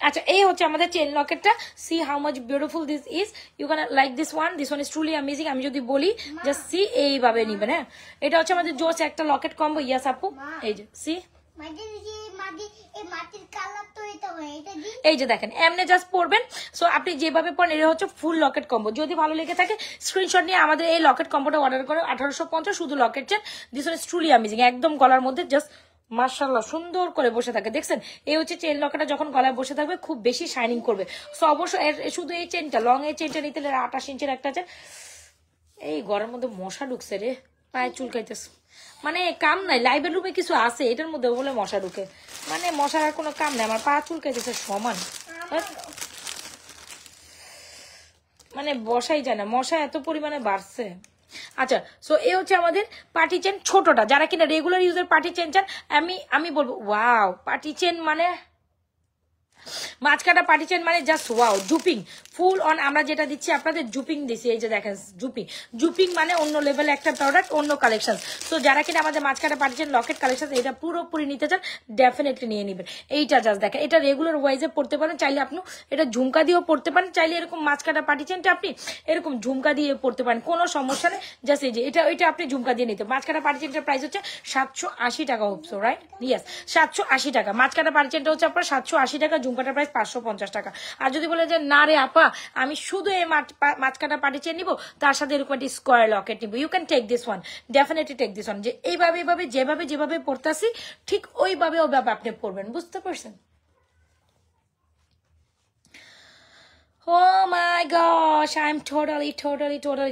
[SPEAKER 1] আচ্ছা, এই হচ্ছে আমাদের চেন লকেটটা। See how much beautiful this is, you can like this one is truly amazing. আমি যদি বলি জাস্ট সি, এইভাবে নিবেন। হ্যাঁ, এটা হচ্ছে আমাদের জোস একটা লকেট কম্বো। ইয়াস আপু, এই যে সি, এই যে দেখেন এমনি জাস্ট পড়বেন। সো আপনি যেভাবে পড়েন এটা হচ্ছে ফুল লকেট কম্বো। যদি ভালো লেগে থাকে স্ক্রিনশট নিয়ে আমাদের এই লকেট কম্বোটা অর্ডার করে 1850, শুধু Locket chain. This one is truly amazing, একদম গলার মধ্যে জাস্ট মাশাআল্লাহ সুন্দর করে বসে থাকে। দেখছেন, এই হচ্ছে চেন লকেটটা যখন গলায় বসে থাকবে খুব বেশি শাইনিং করবে। সো অবশ্যই শুধু এই চেনটা, লং এই চেনটা নিতে 28 ইঞ্চের একটা চেন। এই ঘরের মধ্যে মশা ঢুকছে রে, পায়ে চুলকাইতেছে, মানে কাম নাই। লাইভের রুমে কিছু আছে, এটার মধ্যে বলে মশা ঢুকে, মানে মশার আর কোনো কাম নাই। আমার পা চুলকাইতেছে সমান, মানে বসাই যায় না, মশা এত পরিমাণে বাড়ছে। আচ্ছা, সো এই হচ্ছে আমাদের পার্টি চেন ছোটটা। যারা কিনা রেগুলার ইউজের পার্টি চেন চান, আমি বলবো ওয়াও, পার্টি চেন মানে মাঝখাটা পার্টি চেন মানে জাস্ট ওয়াও। জুপিং ফুল অন আমরা যেটা দিচ্ছি আপনাদের, জুপিং দিচ্ছি। এই যে দেখেন জুপিং মানে অন্য লেভেলে একটা প্রোডাক্ট, অন্য কালেকশন। তো যারা কিনা আমাদের মাঝখাটা পার্টি চেন লকেট কালেকশন এটা পুরোপুরি নিতে চান, ডেফিনেটলি নিয়ে নেবেন। এইটা জাস্ট দেখেন, এটা রেগুলার ওয়াইজে পড়তে পারেন, চাইলে আপনি এটা ঝুমকা দিয়েও পড়তে পারেন, চাইলে এরকম মাঝখাটা পার্টি চেনটা আপনি এরকম ঝুমকা দিয়ে পড়তে পারেন, কোনো সমস্যা নেই। জাস্ট এই যে এটা আপনি ঝুমকা দিয়ে নিতে। মাঝখাটা পার্টি চেনটার প্রাইস হচ্ছে 780 টাকা, হোপসো রাইট? ইয়েস, 780 টাকা। মাঝখাটা পার্টি চেনটা হচ্ছে আপনার 780 টাকা, ঝুমকাটার প্রাইস 550 টাকা। আর যদি বলে যে না রে আপা আমি শুধু এই মাঝখাটা পার্টি চেন নিবো, তার সাথে এরকম একটি স্কোয়ার লকেট নিবো, you can take this one, definitely take this one. যে এইভাবে যেভাবে পড়তেছি ঠিক ওইভাবে আপনি পড়বেন, বুঝতে পারছেন? ও মাই my gosh, I'm totally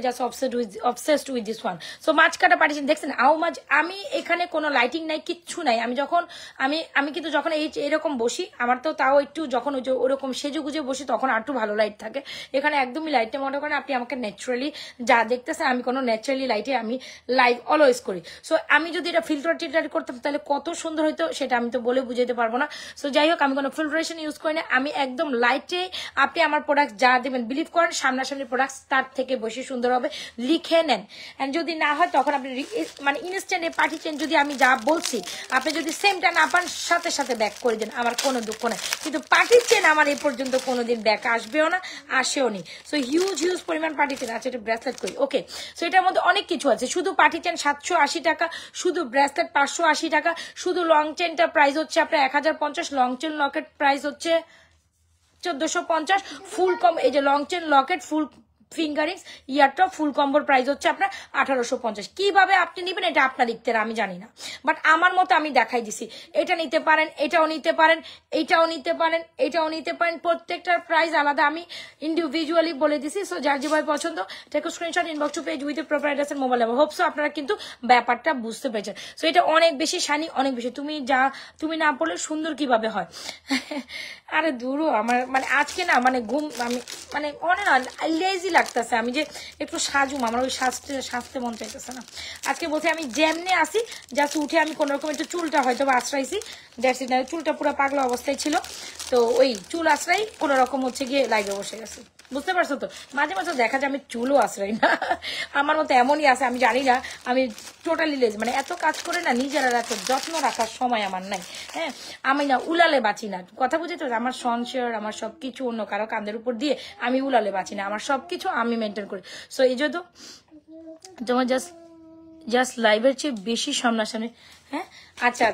[SPEAKER 1] just obsessed with this one. So মাছ কাটা পার্টিশন দেখছেন how much আমি এখানে কোনো লাইটিং নাই কিচ্ছু নাই আমি যখন আমি কিন্তু যখন এরকম বসি আমার তো তাও একটু যখন ওরকম সেজে গুজে বসি তখন আর একটু ভালো লাইট থাকে এখানে একদমই লাইটটা মনে করেন আপনি আমাকে ন্যাচারালি যা দেখতেছেন আমি কোনো ন্যাচারালি লাইটে আমি লাইভ অলওয়েজ করি সো আমি যদি এটা ফিল্টার করতাম তাহলে কত সুন্দর হইতো সেটা আমি তো বলে বুঝাইতে পারবো না সো যাই হোক আমি কোনো ফিল্টারেশন ইউজ করি না আমি একদম লাইটে আপনি আমার প্রোডাক্ট যা দেবেন বিলিভ করেন সামনাসামনি প্রোডাক্ট তার থেকে বেশি সুন্দর হবে লিখে নেন এন্ড যদি না হয় তখন আপনি মানে ইনস্ট্যান্টে পার্টি চেন যদি আমি যা বলছি আপনি যদি সেমটা না পান সাথে সাথে ব্যাক করে দেন আমার কোনো দুঃখ নেই কিন্তু পার্টি চেন আমার এই পর্যন্ত কোনোদিন ব্যাক আসবেও না আসেও নি সো হিউজ পরিমাণ পার্টি চেন আছে এটা ব্রেসলেট করি ওকে সো এটার মধ্যে অনেক কিছু আছে শুধু পার্টি চেন 780 টাকা শুধু ব্রেসলেট 580 টাকা শুধু লং চেনটা প্রাইস হচ্ছে আপনার 1050 লং চেন লকেট প্রাইস হচ্ছে 1450 ফুল কম এই যে লং চেন লকেট ফুল ফিঙ্গারিংস ইয়ারটপ ফুল কম্বোর প্রাইস হচ্ছে আপনার 1850 কিভাবে আপনি নেবেন এটা আপনার দিকতে আমি জানি না বাট আমার মতো আমি দেখাই দিছি এটা নিতে পারেন এটাও নিতে পারেন এটাও নিতে পারেন এটাও নিতে পারেন প্রত্যেকটার প্রাইস আলাদা আমি ইন্ডিভিজুয়ালি বলে দিছি সো যার যেভাবে পছন্দ take screenshot inbox to page with proper address and mobile number hope so আপনারা কিন্তু ব্যাপারটা বুঝতে পেরেছেন সো এটা অনেক বেশি শাইনি অনেক বেশি তুমি না পড়লে সুন্দর কিভাবে হয় আরে দূরও আমার মানে আজকে না মানে ঘুম আমি মানে অনেক লেজি লাগতেছে আমি যে একটু সাজুম আমার ওই সাজতে মন চাইতেছে না আজকে বলছি আমি যেমনি আসি জাস্ট উঠে আমি কোন রকম একটু চুলটা হয়তো আশ্রাইছি দ্যাটস ইট চুলটা পুরো পাগলা অবস্থায় ছিল তো ওই চুল আশ্রাই কোন রকম হচ্ছে গিয়ে লাইভে বসে গেছে বুঝতে পারছো তো মাঝে মাঝে দেখা যায় আমি চুলও আশ্রাই না আমার মতো এমনই আছে আমি জানি না আমি টোটালি লেজ মানে এত কাজ করে না নিজেরা এত যত্ন রাখার সময় আমার নাই হ্যাঁ আমি না উলালে বাঁচি না কথা বুঝে তো আমার সংসার আমার সবকিছু অন্য কারো কাঁধের উপর দিয়ে আমি উলালে বাঁচি না আমার সবকিছু আমি মেনটেন করি সো এই জন্য তোমার জাস্ট লাইভের চেয়ে বেশি সামনাসামনি হ্যাঁ আচ্ছা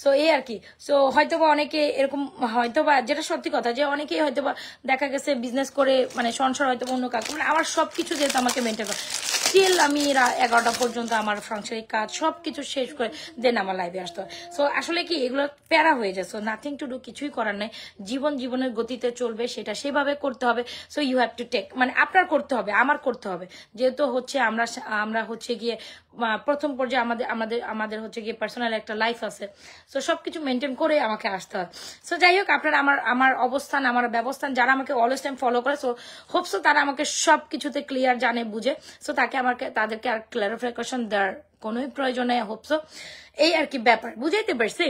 [SPEAKER 1] সো এই আর কি সো হয়তোবা অনেকে এরকম হয়তোবা যেটা সত্যি কথা যে অনেকেই হয়তোবা দেখা গেছে বিজনেস করে মানে সংসার হয়তো অন্য কাজ মানে আমার সবকিছু যেহেতু আমাকে মেনটেন করে স্টিল আমি 11টা পর্যন্ত আমার সাংসারিক কাজ সবকিছু শেষ করে দেন আমার লাইভে আসতে হয় সো আসলে কি এগুলো প্যারা হয়ে যায় সো নাথিং টু ডু কিছুই করার নেই জীবনের গতিতে চলবে সেটা সেভাবে করতে হবে so you have to take মানে আপনার করতে হবে আমার করতে হবে যেহেতু হচ্ছে আমরা হচ্ছে গিয়ে প্রথম পর্যায়ে আমাদের হচ্ছে গিয়ে পার্সোনাল একটা লাইফ আছে সো সবকিছু মেনটেন করে আমাকে আসতে হয় সো যাই হোক আপনারা আমার অবস্থান আমার ব্যবস্থান যারা আমাকে অলওয়েজ টাইম ফলো করে সো হোপসো তারা আমাকে সবকিছুতে ক্লিয়ার জানে বুঝে সো তাদেরকে আর ক্লারিফিকেশন দেওয়ার কোনোই প্রয়োজন নেই হোপসো এই আর কি ব্যাপার বুঝাইতে পারছি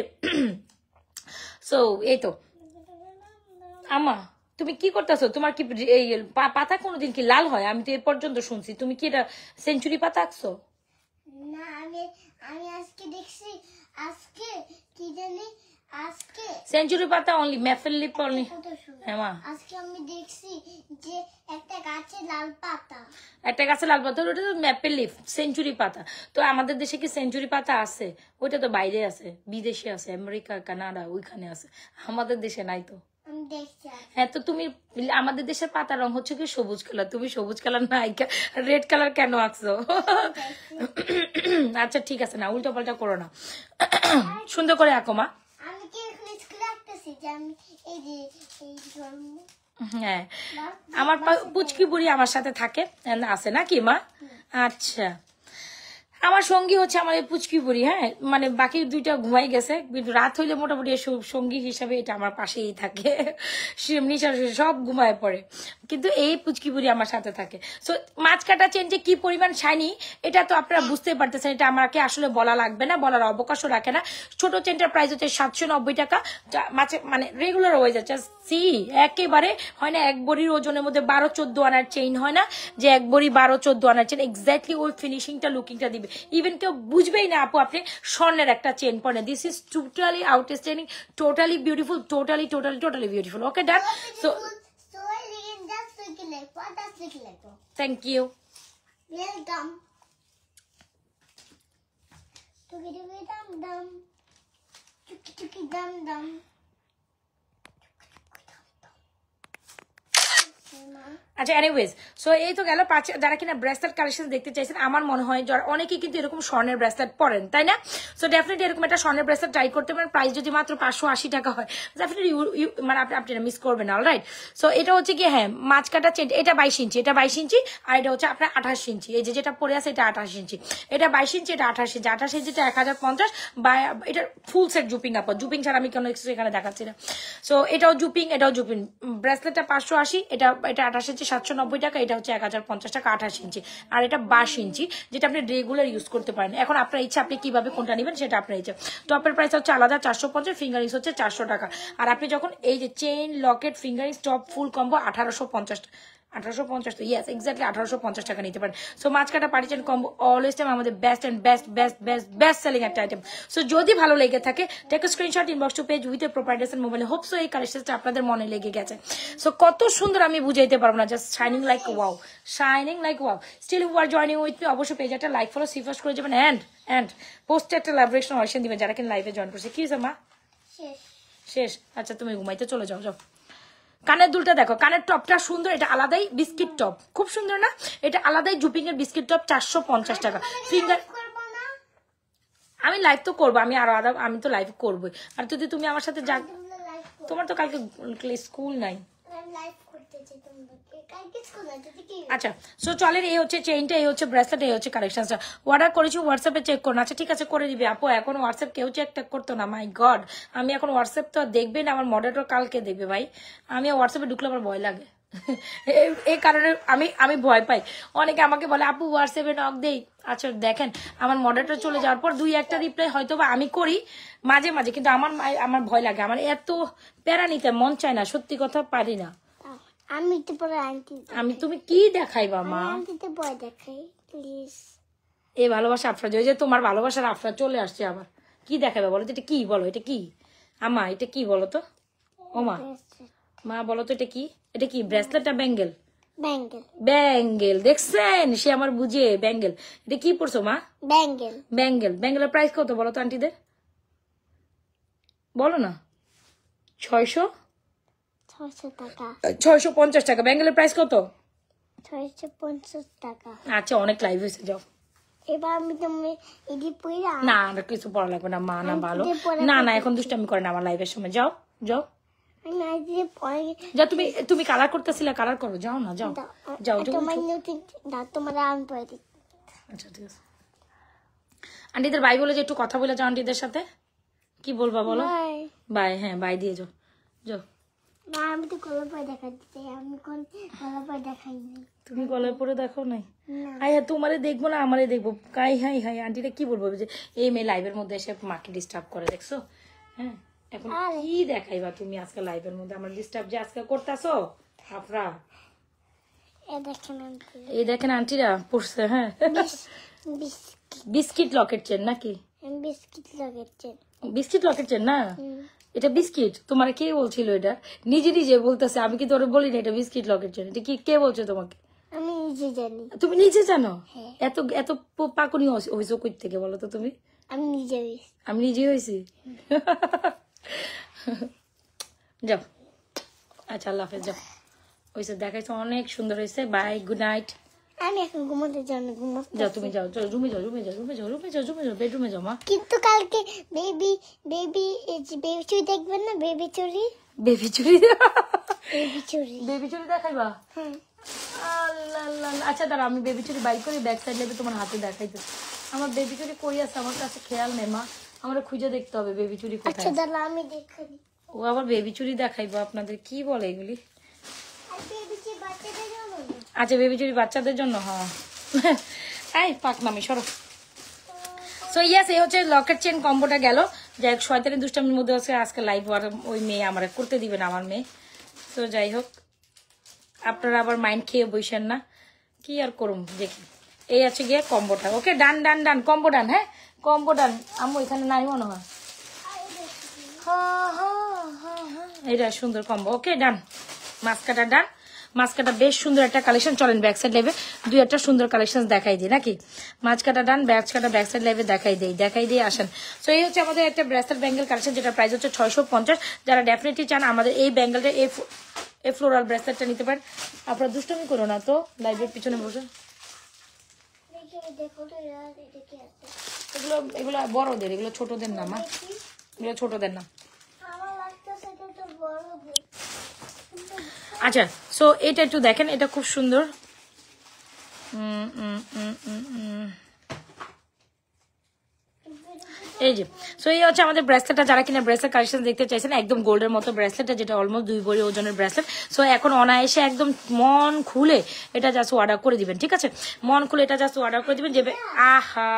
[SPEAKER 1] সো এই তো আমা তুমি কি করতেছো তোমার কি এই পাতা কোনোদিন কি লাল হয় আমি তো এ পর্যন্ত শুনছি তুমি কি এটা সেঞ্চুরি পাতা আঁকছো
[SPEAKER 2] না আমি আজকে দেখছি আজকে কি জানি আজকে
[SPEAKER 1] সেঞ্চুরি পাতা অনলি ম্যাফেল লিপ অনলি হ্যাঁ মা
[SPEAKER 2] আজকে আমি দেখছি যে একটা গাছে লাল পাতা
[SPEAKER 1] ওটা তো ম্যাপেল লিফ সেঞ্চুরি পাতা তো আমাদের দেশে কি সেঞ্চুরি পাতা আছে ওইটা তো বাইরে আছে বিদেশে আছে আমেরিকা কানাডা ওইখানে আছে আমাদের দেশে নাই তো হ্যাঁ তো তুমি আমাদের দেশের পাতার রং হচ্ছে কি সবুজ কালার তুমি সবুজ কালার না রেড কালার কেন আঁকছো আচ্ছা ঠিক আছে না উল্টো পাল্টা করো না সুন্দর করে আঁকো মা
[SPEAKER 2] আমি কি এখন স্কুলে আঁকতেছি যে আমি এই যে এই
[SPEAKER 1] হ্যাঁ আমার পুচকি বুড়ি আমার সাথে থাকে আছে নাকি মা আচ্ছা আমার সঙ্গী হচ্ছে আমার এই পুচকি বুড়ি হ্যাঁ মানে বাকি দুইটা ঘুমাই গেছে কিন্তু রাত হইলে মোটামুটি সঙ্গী হিসাবে এটা আমার পাশেই থাকে সব ঘুমায় পড়ে কিন্তু এই পুচকি বুড়ি আমার সাথে থাকে সো মাছ কাটা চেনজে কি পরিমাণ শাইনি এটা তো আপনারা বুঝতে পারতেছেন এটা আমাকে আসলে বলা লাগবে না বলার অবকাশও রাখে না ছোট চেনটার প্রাইস হচ্ছে 790 টাকা মাছে মানে রেগুলার হয়ে যাচ্ছে সি একেবারে হয় না এক বড়ির ওজনের মধ্যে 12-14 আনার চেইন হয় না যে এক বড়ি 12-14 আনার চেইন এক্স্যাক্টলি ওই ফিনিশিংটা লুকিংটা দিবে ইভেন কেউ বুঝবেই না আপু আপনি স্বর্ণের একটা চেন পরেন this is totally outstanding totally beautiful totally beautiful okay done so thank you
[SPEAKER 2] welcome টুকি দম
[SPEAKER 1] আচ্ছা এনিওয়েজ সো এই তো গেল 5 যারা কিনা ব্রেসলেট কালেকশন দেখতে চাইছেন আমার মনে হয় অনেকেই কিন্তু এরকম স্বর্ণের ব্রেসলেট পরেন তাই না সো ডেফিনেটলি এরকম একটা স্বর্ণের ব্রেসলেট ট্রাই করতে পারেন প্রাইস যদি মাত্র 580 টাকা হয় ডেফিনেটলি মানে আপনি মিস করবেন অলরাইট সো এটা হচ্ছে কি হ্যাঁ মাছ কাটা চেন এটা 22 ইঞ্চি এটা 22 ইঞ্চি আর এটা হচ্ছে আপনার 28 ইঞ্চি এই যেটা পরে আছে এটা 28 ইঞ্চি এটা 22 ইঞ্চি এটা 28 ইঞ্চি 28 ইঞ্চিটা 1050 বা এটা ফুল সেট জুপিং আপা জুপিং ছাড়া আমি কোনো কিছু এখানে দেখাচ্ছি না সো এটাও জুপিং ব্রেসলেটটা 580 এটা 28 ইঞ্চি 790 টাকা এটা হচ্ছে 1050 টাকা 28 ইঞ্চি আর এটা 22 ইঞ্চি যেটা আপনি রেগুলার ইউজ করতে পারেন এখন আপনার ইচ্ছা আপনি কিভাবে কোনটা নেবেন সেটা আপনার ইচ্ছা টপের প্রাইস হচ্ছে আলাদা 450 ফিঙ্গারিংস হচ্ছে 400 টাকা আর আপনি যখন এই যে চেইন লকেট ফিঙ্গারিংস টপ ফুল কম্বো 1850 তো ইয়েস এক্স্যাক্টলি 1850 টাকা নিতে পারেন সো মাছ কাটা party chain combo always time আমাদের বেস্ট সেলিং একটা আইটেম সো যদি ভালো লেগে থাকে take a screenshot inbox to page with a proper address and mobile hope so এই কালেকশনটা আপনাদের মনে লেগে গেছে সো কত সুন্দর আমি বুঝাইতে পারবো না just shining like wow still you are joining with me অবশ্যই পেজ একটা লাইক ফলো সিফাস করে যাবেন এন্ড পোস্টে একটা লাইভেশন অপশন দিবেন যারা কিনা লাইভে জয়েন করছে কি হয়েছে মা শেষ আচ্ছা তুমি ঘুমাইতে চলে যাও কানের দুলটা দেখো কানের টপটা সুন্দর এটা আলাদাই বিস্কিট টপ খুব সুন্দর না এটা আলাদাই জুপিং এর বিস্কিট টপ 450 টাকা ফিঙ্গার আমি লাইভ তো করবো আমি তো লাইভ করবোই আর যদি তুমি আমার সাথে যা তোমার তো কালকে স্কুল নাই আচ্ছা সো চলেন এই হচ্ছে চেইনটা এই হচ্ছে ব্রেসলেট এই হচ্ছে কালেকশনটা অর্ডার করেছি হোয়াটসঅ্যাপে চেক করুন আচ্ছা ঠিক আছে করে দিবি আপু এখন হোয়াটসঅ্যাপ কেউ চেক করতো না মাই গড আমি এখন হোয়াটসঅ্যাপ তো দেখবে না আমার মডারেটর কালকে দেখবে ভাই আমি হোয়াটসঅ্যাপে ঢুকলে আমার ভয় লাগে এই কারণে আমি ভয় পাই অনেকে আমাকে বলে আপু হোয়াটসঅ্যাপে নক দেই আচ্ছা দেখেন আমার মডারেটর চলে যাওয়ার পর 2-1টা রিপ্লাই হয়তো বা আমি করি মাঝে মাঝে কিন্তু আমার ভয় লাগে আমার এত প্যারা নিতে মন চায় না সত্যি কথা পারি না আমি তুমি কি দেখাইবা মা এই ভালোবাসা আফরা যে তোমার ভালোবাসার আফরা চলে আসছে আবার কি দেখাবে বলো তো এটা কি বলো এটা কি আমা এটা কি বলো তো ও মা বলো তো এটা কি ব্রেসলেট না ব্যাঙ্গেল দেখছেন সে আমার বুঝে ব্যাঙ্গেল এটা কি পড়ছো মা ব্যাঙ্গেলের প্রাইস কত বলো তো আন্টিদের বলো না 650 টাকা ব্যাঙ্গেলের প্রাইস কত
[SPEAKER 2] 650 টাকা
[SPEAKER 1] আচ্ছা অনেক লাইভ হয়েছে যাও
[SPEAKER 2] এবার আমি তুমি
[SPEAKER 1] না কিছু পড়া লাগবে না মা না ভালো না এখন দুষ্টামি করে না আমার লাইভের সময় যাও তুমি কালার করতেছিলে কালার করো যাও না যাও আচ্ছা ঠিক আছে আন্টিদের বাই বলে যে একটু কথা বলে যাও আন্টিদের সাথে কি বলবা বলো বাই হ্যাঁ বাই দিয়ে যাও
[SPEAKER 2] আমি তো গলা পরে দেখাতে চাই আমি দেখাইনি
[SPEAKER 1] তুমি গলায় পরে দেখো নাই হ্যাঁ তোমারে দেখবো না আমারে দেখবো হাই আন্টিটা কি বলবো যে এই মেয়ে লাইভের মধ্যে এসে মাকে ডিস্টার্ব করে দেখছো হ্যাঁ এখন কি দেখাইবা তুমি আজকে লাইভের মধ্যে আমার ডিস্টার্ব যে আজকে করতেছো আফরা এই দেখেন আন্টিরা পড়ছে হ্যাঁ বিস্কিট লকেট চেন নাকি বিস্কিট লকেট চেন না এটা বিস্কিট তোমার কে বলছিল এটা নিজে বলতেছে আমি কিন্তু ওরা বলি না এটা বিস্কিট লকেট চেন এটা কি কে বলছে তোমাকে
[SPEAKER 2] আমি নিজে জানি
[SPEAKER 1] তুমি নিজে জানো এত পাকুনি হইছো কই থেকে বলো তো তুমি
[SPEAKER 2] আমি
[SPEAKER 1] নিজে হয়েছি যাও আচ্ছা আল্লাহ হাফেজ যাও হয়েছে দেখাইছো অনেক সুন্দর হয়েছে বাই গুড নাইট
[SPEAKER 2] আমি এখন ঘুমাতে
[SPEAKER 1] যাও তুমি যাও রুমে যাও বেডরুমে যাও মা
[SPEAKER 2] কিন্তু কালকে বেবি চুরি দেখবেন না বেবি চুরি
[SPEAKER 1] দেখাইবা আচ্ছা দাঁড়া আমি বেবি চুরি বাইক করে ব্যাক সাইড লেবে তোমার হাতে দেখাইতে আমার বেবি চুরি কই আছে আমার কাছে খেয়াল নেই মা আমরা খুঁজে দেখতে হবে বেবি চুরি কোথায়
[SPEAKER 2] আচ্ছা দাঁড়া আমি দেখাই
[SPEAKER 1] ও আবার বেবি চুরি দেখাইবো আপনাদের কি বলে এগুলি আচ্ছা বেবি চুরি বাচ্চাদের জন্য হ্যাঁ পাক মামি সরো সো ইয়াস এই হচ্ছে লকেট চেন কম্বোটা গেল যাই হোক শয়তানি দুষ্টামির মধ্যে হচ্ছে আজকে লাইভ ওই মেয়ে আমার করতে দিবে না আমার মেয়ে তো যাই হোক আপনারা আবার মাইন্ড খেয়ে বসেন না কি আর করুম দেখি এই আছে গিয়ে কম্বোটা ওকে ডান কম্বো ডান হ্যাঁ কম্বো ডান আম্মু এখানে নাই মনে হয় এটা সুন্দর কম্বো ওকে ডান মাস্কাটা ডান মাস্কাটা বেশ সুন্দর একটা কালেকশন চলেন ব্যাক সাইড লেভে 2-1টা সুন্দর কালেকশন দেখাই দিই নাকি মাঝকাটা ডান ব্যাক সাইড লেভে দেখাই দিই আসেন তো এই হচ্ছে আমাদের একটা ব্রেসলেট ব্যাঙ্গেল কালেকশন যেটা প্রাইস হচ্ছে 650 যারা ডেফিনেটলি চান আমাদের এই ব্যাঙ্গেলটা এই ফ্লোরাল ব্রেসলেটটা নিতে পারেন। আপনারা দুষ্টমি করো না তো লাইভের পিছনে বসে। এগুলো এগুলো বড়দের, এগুলো ছোটদের না মা, এগুলো ছোটদের না। আচ্ছা, সো এটা একটু দেখেন, এটা খুব সুন্দর। এই যে সো এই হচ্ছে আমাদের ব্রেসলেটটা। যারা কিনা ব্রেসলেট কালেকশন দেখতে চাইছেন, একদম গোল্ডের মতো ব্রেসলেটটা, যেটা অলমোস্ট 2 ভরি ওজনের ব্রেসলেট। সো এখন অনায়াসে একদম মন খুলে এটা জাস্ট অর্ডার করে দিবেন, ঠিক আছে? মন খুলে এটা জাস্ট অর্ডার করে দিবেন। যে আহা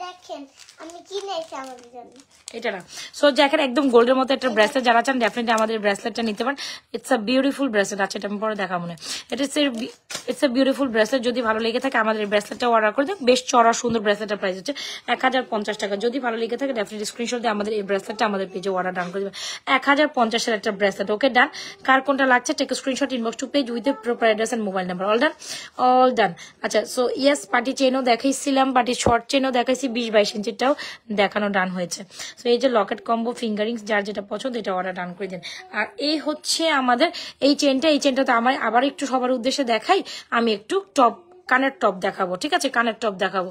[SPEAKER 2] দেখেন আমি কিনেছি আমাদের জন্য,
[SPEAKER 1] এটা না। সো দেখেন একদম গোল্ডের মতো একটা ব্রেসলেট যারা চান ডেফিনেটলি আমাদের ব্রেসলেটটা নিতে পারেন। It's a beautiful bracelet. আচ্ছা, এটা আমি পরে দেখাবো না। It's a beautiful bracelet. যদি ভালো লেগে থাকে আমাদের এই ব্রেসলেটটা অর্ডার করে দিন। বেশ চড়া সুন্দর ব্রেসলেটের প্রাইস হচ্ছে 1050 টাকা। যদি ভালো লেগে থাকে ডেফিনেটলি স্ক্রিনশট দিয়ে আমাদের এই ব্রেসলেটটা আমাদের পেজে অর্ডার ডান করে দেবেন। 1050 এর একটা ব্রেসলেট। ওকে, ডান। কার কোনটা লাগছে take screenshot, inbox to page with proper address and mobile number. All done, all done. আচ্ছা, সো ইয়েস, পার্টি চেনও দেখাইছিলাম, পার্টি শর্ট চেনও দেখাইছি, 20-22 ইঞ্চিটাও দেখানো ডান হয়েছে। তো এই যে লকেট কম্বো ফিঙ্গারিংস, যার যেটা পছন্দ এটা অর্ডার ডান করে দেন। আর এই হচ্ছে আমাদের এই চেনটা তো আমার আবার একটু সবার উদ্দেশ্যে দেখাই। আমি একটু টপ কানের টপ দেখাবো, ঠিক আছে? কানের টপ দেখাবো।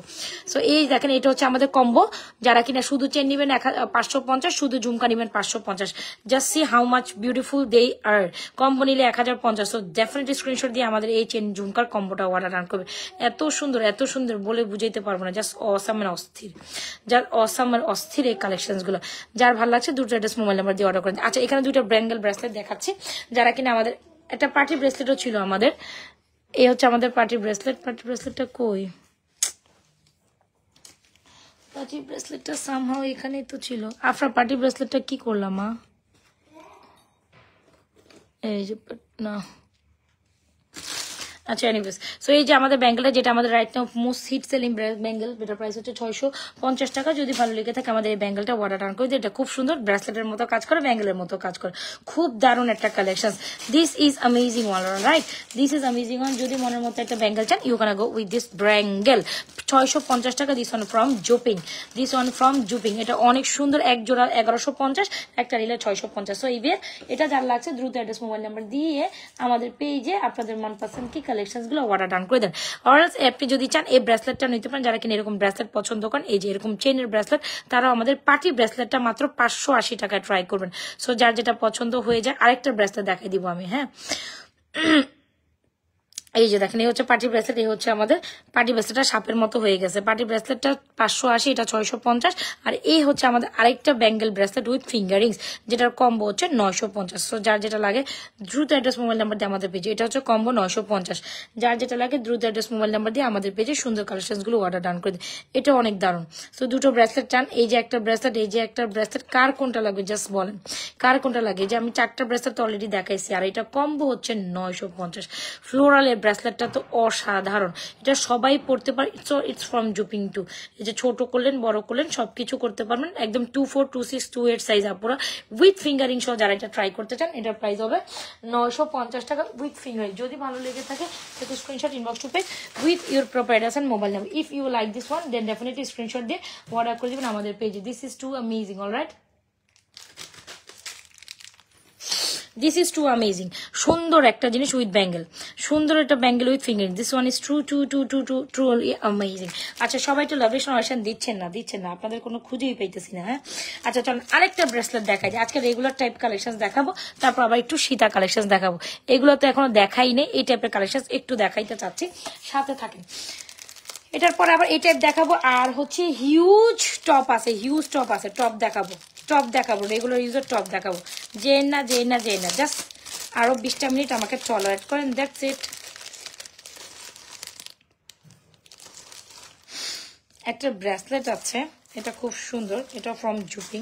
[SPEAKER 1] সো এই দেখেন, এটা হচ্ছে আমাদের কম্বো। যারা কিনা শুধু চেন নিবেন 550, শুধু ঝুমকা নিবেন 550। Just see how much beautiful they are. Combo নিলে 1050। সো ডেফিনেটলি স্ক্রিনশট দিয়ে আমাদের এই চেন ঝুমকার কম্বোটা অর্ডার ডান করবে। এত সুন্দর বলে বুঝাইতে পারবো না। জাস্ট অসাম এন্ড অস্থির, যার অসাম এন্ড অস্থির এই কালেকশনস গুলো। যার ভালো লাগছে দুটো অ্যাড্রেস মোবাইল নাম্বার দিয়ে অর্ডার করেন। আচ্ছা, এখানে দুটো ব্যাঙ্গেল ব্রেসলেট দেখাচ্ছি। যারা কিনা আমাদের একটা পার্টি ব্রেসলেটও ছিল আমাদের। এই হচ্ছে আমাদের পার্টি ব্রেসলেট। পার্টি ব্রেসলেটটা কই? পার্টি ব্রেসলেটটা সামহাও এখানেই তো ছিল। আফরা, পার্টি ব্রেসলেটটা কি করলাম মা? এই যে না, আচ্ছা এনিওয়েজ, সো এই যে আমাদের ব্যাঙ্গেলটা, যেটা আমাদের right now most hit selling bangle, যেটা প্রাইস হচ্ছে 650 টাকা। যদি ভালো লেগে থাকে আমাদের এই ব্যাঙ্গেলটা অর্ডার ডান করে দিই। এটা খুব সুন্দর, ব্রেসলেটের মতো কাজ করে, ব্যাঙ্গেলের মতো কাজ করে, খুব দারুণ একটা collection. This is amazing one, right? This is amazing one. যদি মনের মতো একটা ব্যাঙ্গেল চান, you can go with this bangle. 650 টাকা। দিস ওয়ান ফ্রম জুপিং। এটা অনেক সুন্দর। এক জোড়া 1150, একটা নিলে 650। সো এই এটা যার লাগছে দ্রুত অ্যাড্রেস মোবাইল নাম্বার দিয়ে আমাদের পেজে আপনাদের মনপসন্দ কি কালেকশন গুলো অর্ডার ডান করে দেন। অর্ডার আপনি যদি চান এই ব্রেসলেটটা নিতে পারেন। যারা কিনা এরকম ব্রেসলেট পছন্দ করেন, এই যে এরকম চেনের ব্রেসলেট, তারাও আমাদের পার্টি ব্রেসলেটটা মাত্র 580 টাকায় ট্রাই করবেন। সো যার যেটা পছন্দ হয়ে যায়। আরেকটা ব্রেসলেট দেখাই দিব আমি, হ্যাঁ। এই যে দেখেন, এই হচ্ছে পার্টি ব্রেসলেট। এই হচ্ছে আমাদের পার্টি ব্রেসলেটটা সাপের মতো হয়ে গেছে। পার্টি ব্রেসলেটটা 580, এটা 650। আর এই হচ্ছে আমাদের আরেকটা ব্যাঙ্গেল ব্রেসলেট উইথ ফিঙ্গারিংস, যেটার কম্বো হচ্ছে 950। সো যার যেটা লাগে দ্রুত অ্যাড্রেস মোবাইল নাম্বার দিয়ে আমাদের পেজে, এটা হচ্ছে কম্বো 950। যার যেটা লাগে দ্রুত অ্যাড্রেস মোবাইল নাম্বার দিয়ে আমাদের পেজে সুন্দর কালেকশন গুলো অর্ডার ডান করে দিন। এটা অনেক দারুণ। সো দুটো ব্রেসলেট চান, এই যে একটা ব্রেসলেট, এই যে একটা ব্রেসলেট, কার কোনটা লাগবে জাস্ট বলেন, কার কোনটা লাগে? যে আমি 4টা ব্রেসলেট অলরেডি দেখাইছি, আর এটা কম্বো হচ্ছে 950। ফ্লোরালের ব্রেসলেটটা তো অসাধারণ, এটা সবাই পড়তে পারে। ইটস ফ্রম জুপিং টু। এই যে ছোট করলেন বড় করলেন সবকিছু করতে পারবেন। একদম 24, 26, 28 সাইজ আপুরা উইথ ফিঙ্গারিং সহ যারা এটা ট্রাই করতে চান, এটার প্রাইস হবে 950 টাকা উইথ ফিঙ্গারিং। যদি ভালো লেগে থাকে সেটা screenshot, inbox to page with your proper address and mobile number. If you like this one then definitely screenshot দিয়ে অর্ডার করে দিবেন আমাদের পেজে। This is too amazing, alright? This is too amazing. সুন্দর একটা জিনিস উইথ ব্যাঙ্গেল, সুন্দর একটা bangle with fingering. This one is true amazing. আচ্ছা, সবাই তো লাভ রিলেশন দিচ্ছেন না, আপনাদের কোনো খুঁজেই পাইতেছি না, হ্যাঁ। আচ্ছা চলুন আরেকটা ব্রেসলেট দেখাই যায়। আজকে রেগুলার টাইপ কালেকশন দেখাবো, তারপর আবার একটু সীতা কালেকশন দেখাবো। এগুলো তো এখনো দেখাই নেই, এই টাইপের কালেকশন একটু দেখাইতে চাচ্ছি, সাথে থাকেন। এটার পর আবার এই টাইপ দেখাবো। আর হচ্ছে হিউজ টপ আছে, টপ দেখাবো রেগুলার ইউজের টপ দেখাবো। জেন না জাস্ট আরো 20টা মিনিট আমাকে টলারেট করেন, দ্যাটস ইট। একটা ব্রেসলেট আছে, এটা খুব সুন্দর, এটা ফ্রম জুপিং।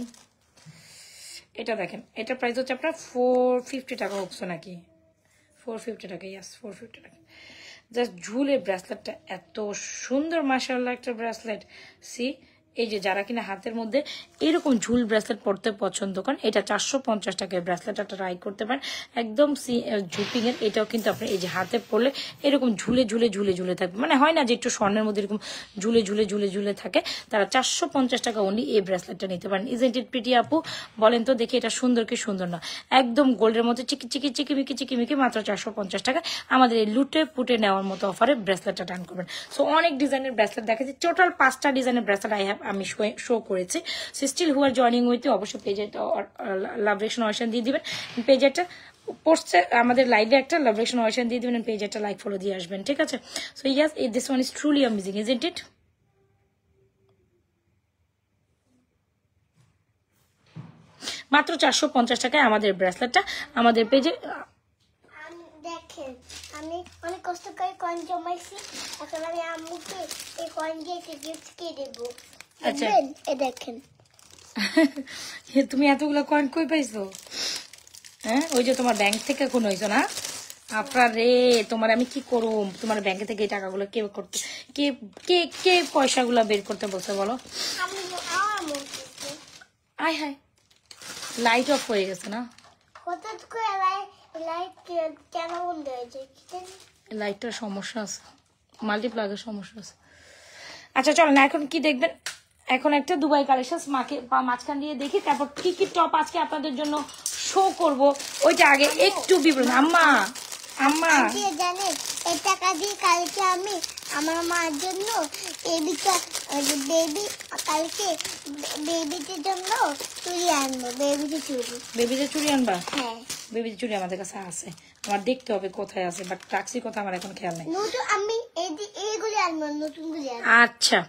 [SPEAKER 1] এটা দেখেন, এটা প্রাইস হচ্ছে আপনার 450 টাকা। হোকছো নাকি 450 টাকা? ইয়াস, 450 টাকা। জাস্ট ঝুলের ব্রেসলেটটা এত সুন্দর, মাশাআল্লাহ একটা ব্রেসলেট। সি এই যে যারা কিনা হাতের মধ্যে এরকম ঝুল ব্রেসলেট পরতে পছন্দ করেন, এটা 450 টাকায় ব্রেসলেটটা ট্রাই করতে পারেন। একদম ঝুপিং এর, এটাও কিন্তু আপনি এই যে হাতে পরলে এরকম ঝুলে ঝুলে ঝুলে ঝুলে থাকবে, মানে হয় না যে একটু স্বর্ণের মধ্যে এরকম ঝুলে ঝুলে ঝুলে ঝুলে থাকে, তারা 450 টাকা অনলি এই ব্রেসলেটটা নিতে পারেন। ইজেন্ট ইট প্রিটি আপু? বলেন তো দেখি এটা সুন্দর কি সুন্দর না? একদম গোল্ডের মধ্যে চিকিমিকি মাত্র 450 টাকা আমাদের এই লুটে পুটে নেওয়ার মতো অফারে ব্রেসলেটটা ডান করবেন। সো অনেক ডিজাইনের ব্রেসলেট দেখাচ্ছি, টোটাল 5টা ডিজাইনের ব্রেসলেট আমি শো করেছি। So still who are joining with অবশ্যই পেজে লাভ রেকশন অপশন দিয়ে দিবেন, পেজেরটা পোস্টে আমাদের লাইভে একটা লাভ রেকশন অপশন দিয়ে দিবেন, পেজে একটা লাইক ফলো দিয়ে আসবেন, ঠিক আছে? So yes, this one is truly amazing, isn't it? মাত্র 450 টাকায় আমাদের ব্রেসলেটটা আমাদের পেজে।
[SPEAKER 2] দেখেন আমি অনেক কষ্ট করে কয়েন জমাইছি, এখন আমি আম্মুকে এই কয়েন দিয়ে একটা গিফট কে দেবো।
[SPEAKER 1] আচ্ছা।
[SPEAKER 2] এ দেখেন
[SPEAKER 1] তুমি এতগুলো কয়েন কই পাইছো? হ্যাঁ, ওই যে তোমার ব্যাংক থেকে কোন হইছো না? আপনার রে, তোমার আমি কি করুম? তোমার ব্যাংকে থেকে এই টাকাগুলো কে করতে, কে কে কে পয়সাগুলো বের করতে বলছে বলো?
[SPEAKER 2] আমি আমার মুখে
[SPEAKER 1] আয় হায়, লাইট অফ হয়ে গেছে না?
[SPEAKER 2] হঠাৎ করে লাইট কেন বন্ধ হয়েছে?
[SPEAKER 1] লাইটটার সমস্যা আছে, মাল্টিপ্লাগের সমস্যা আছে। আচ্ছা চলো না, এখন কি দেখবেন? এখন একটা দুবাই কালেকশন মাঝখান দিয়ে দেখি, তারপর কি কি টপ আজকে আপনাদের জন্য শো করব ওইটা আগে একটু বিবরণ। আম্মা আম্মা
[SPEAKER 2] জানেন এই টাকা দিয়ে কালকে আমি আমার মার জন্য কালকে বেবিদের জন্য চুড়ি আনবো।
[SPEAKER 1] বেবিদের চুড়ি আনবা?
[SPEAKER 2] হ্যাঁ,
[SPEAKER 1] বেবিদের চুড়ি আমাদের কাছে আছে, আমার দেখতে হবে কোথায় আছে, বাট টাক্সির কথা আমার এখন খেয়াল নেই।
[SPEAKER 2] নতুন আমি এইগুলি আনবো, নতুনগুলি আনবো।
[SPEAKER 1] আচ্ছা,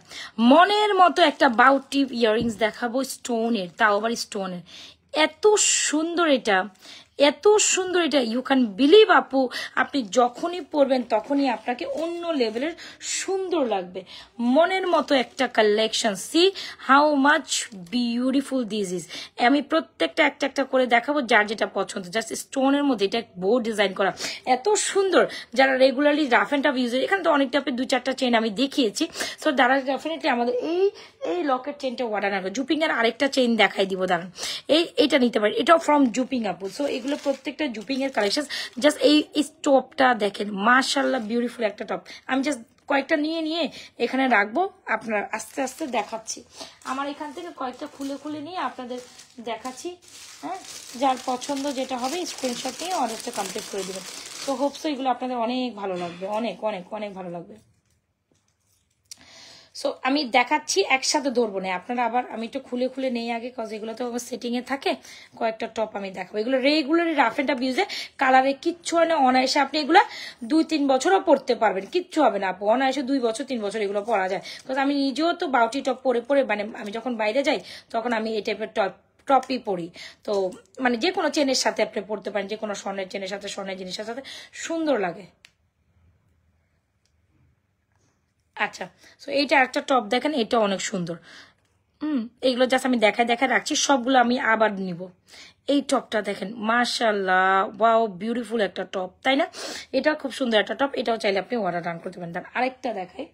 [SPEAKER 1] মনের মতো একটা বাউটি ইয়াররিংস দেখাবো স্টোনের, তাও আবার স্টোনের। এত সুন্দর এটা, এত সুন্দর এটা, ইউ ক্যান বিলিভ আপু, আপনি যখনই পরবেন তখনই আপনাকে অন্য লেভেলের সুন্দর লাগবে। মনের মতো একটা collection, C how much beautiful this is. আমি প্রত্যেকটা একটা একটা করে দেখাবো, যার যেটা পছন্দ। জাস্ট স্টোনের মধ্যে এটা বউ ডিজাইন করা, এত সুন্দর। যারা regularly rough and tough use, এখানে তো অনেক টাইপের 2-4টা চেন আমি দেখিয়েছি, সো তারা ডেফিনেটলি আমাদের এই লকেট চেনটা অর্ডার রাখবে। জুপিং এর আরেকটা চেন দেখাই দিব, দাঁড়ান, এইটা নিতে পারি, এটাও ফ্রম জুপিং আপু। সো এগুলো প্রত্যেকটা জুপিং এর কালেকশন। জাস্ট এই টপটা দেখেন, মাশাআল্লাহ বিউটিফুল একটা টপ। আমি জাস্ট কয়েকটা নিয়ে এখানে রাখবো, আপনার আস্তে আস্তে দেখাচ্ছি। আমার এখান থেকে কয়েকটা খুলে নিয়ে আপনাদের দেখাচ্ছি। হ্যাঁ, যার পছন্দ যেটা হবে স্ক্রিনশট নিয়ে অর্ডারটা কমপ্লিট করে দিবেন। তো হোপসো এগুলো আপনাদের অনেক ভালো লাগবে, অনেক অনেক অনেক ভালো লাগবে। সো আমি দেখাচ্ছি, একসাথে ধরবো না আপনারা, আবার আমি একটু খুলে নেই আগে, কজ এগুলো তো সেটিং এ থাকে। কয়েকটা টপ আমি দেখাবো, এগুলো রেগুলারই রাফ এন্ড টাফ ইউজে, কালারে কিচ্ছু হয় না, অনায়াসে আপনি এগুলো 2-3 বছরও পরতে পারবেন, কিচ্ছু হবে না আপু, অনায়াসে 2 বছর 3 বছর এগুলো পরা যায়। কজ আমি নিজেও তো বাউটি টপ পরে মানে আমি যখন বাইরে যাই তখন আমি এই টাইপের টপই পরি। তো মানে যে কোনো চেনের সাথে আপনি পরতে পারেন, যে কোনো স্বর্ণের চেনের সাথে, স্বর্ণের জিনিসের সাথে সুন্দর লাগে। আচ্ছা, সো এইটা একটা টপ দেখেন, এটা অনেক সুন্দর। এইগুলো জাস্ট আমি দেখায় রাখছি, সবগুলো আমি আবার নিব। এই টপটা দেখেন, মাশাআল্লাহ, ওয়াও বিউটিফুল একটা টপ, তাই না? এটা খুব সুন্দর একটা টপ, এটাও চাইলে আপনি অর্ডার ডান করতে পারেন। আরেকটা দেখাই,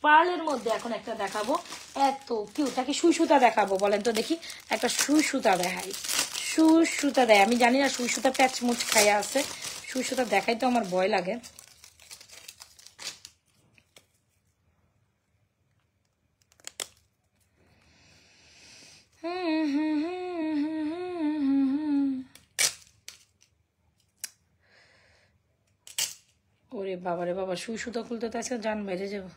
[SPEAKER 1] পার্লের মধ্যে এখন একটা দেখাবো, এত কিউট। নাকি সুই সুতা দেখাবো বলেন তো দেখি? একটা সুই সুতা দেখাই, সুই সুতা দেয়, আমি জানি না সুই সুতা প্যাচ মুচ খাইয়া আছে, সুই সুতা দেখাই তো আমার ভয় লাগে। ওরে বাবারে বাবা, সুই সুতা খুলতে তো আজকে জান বেড়ে যাবো।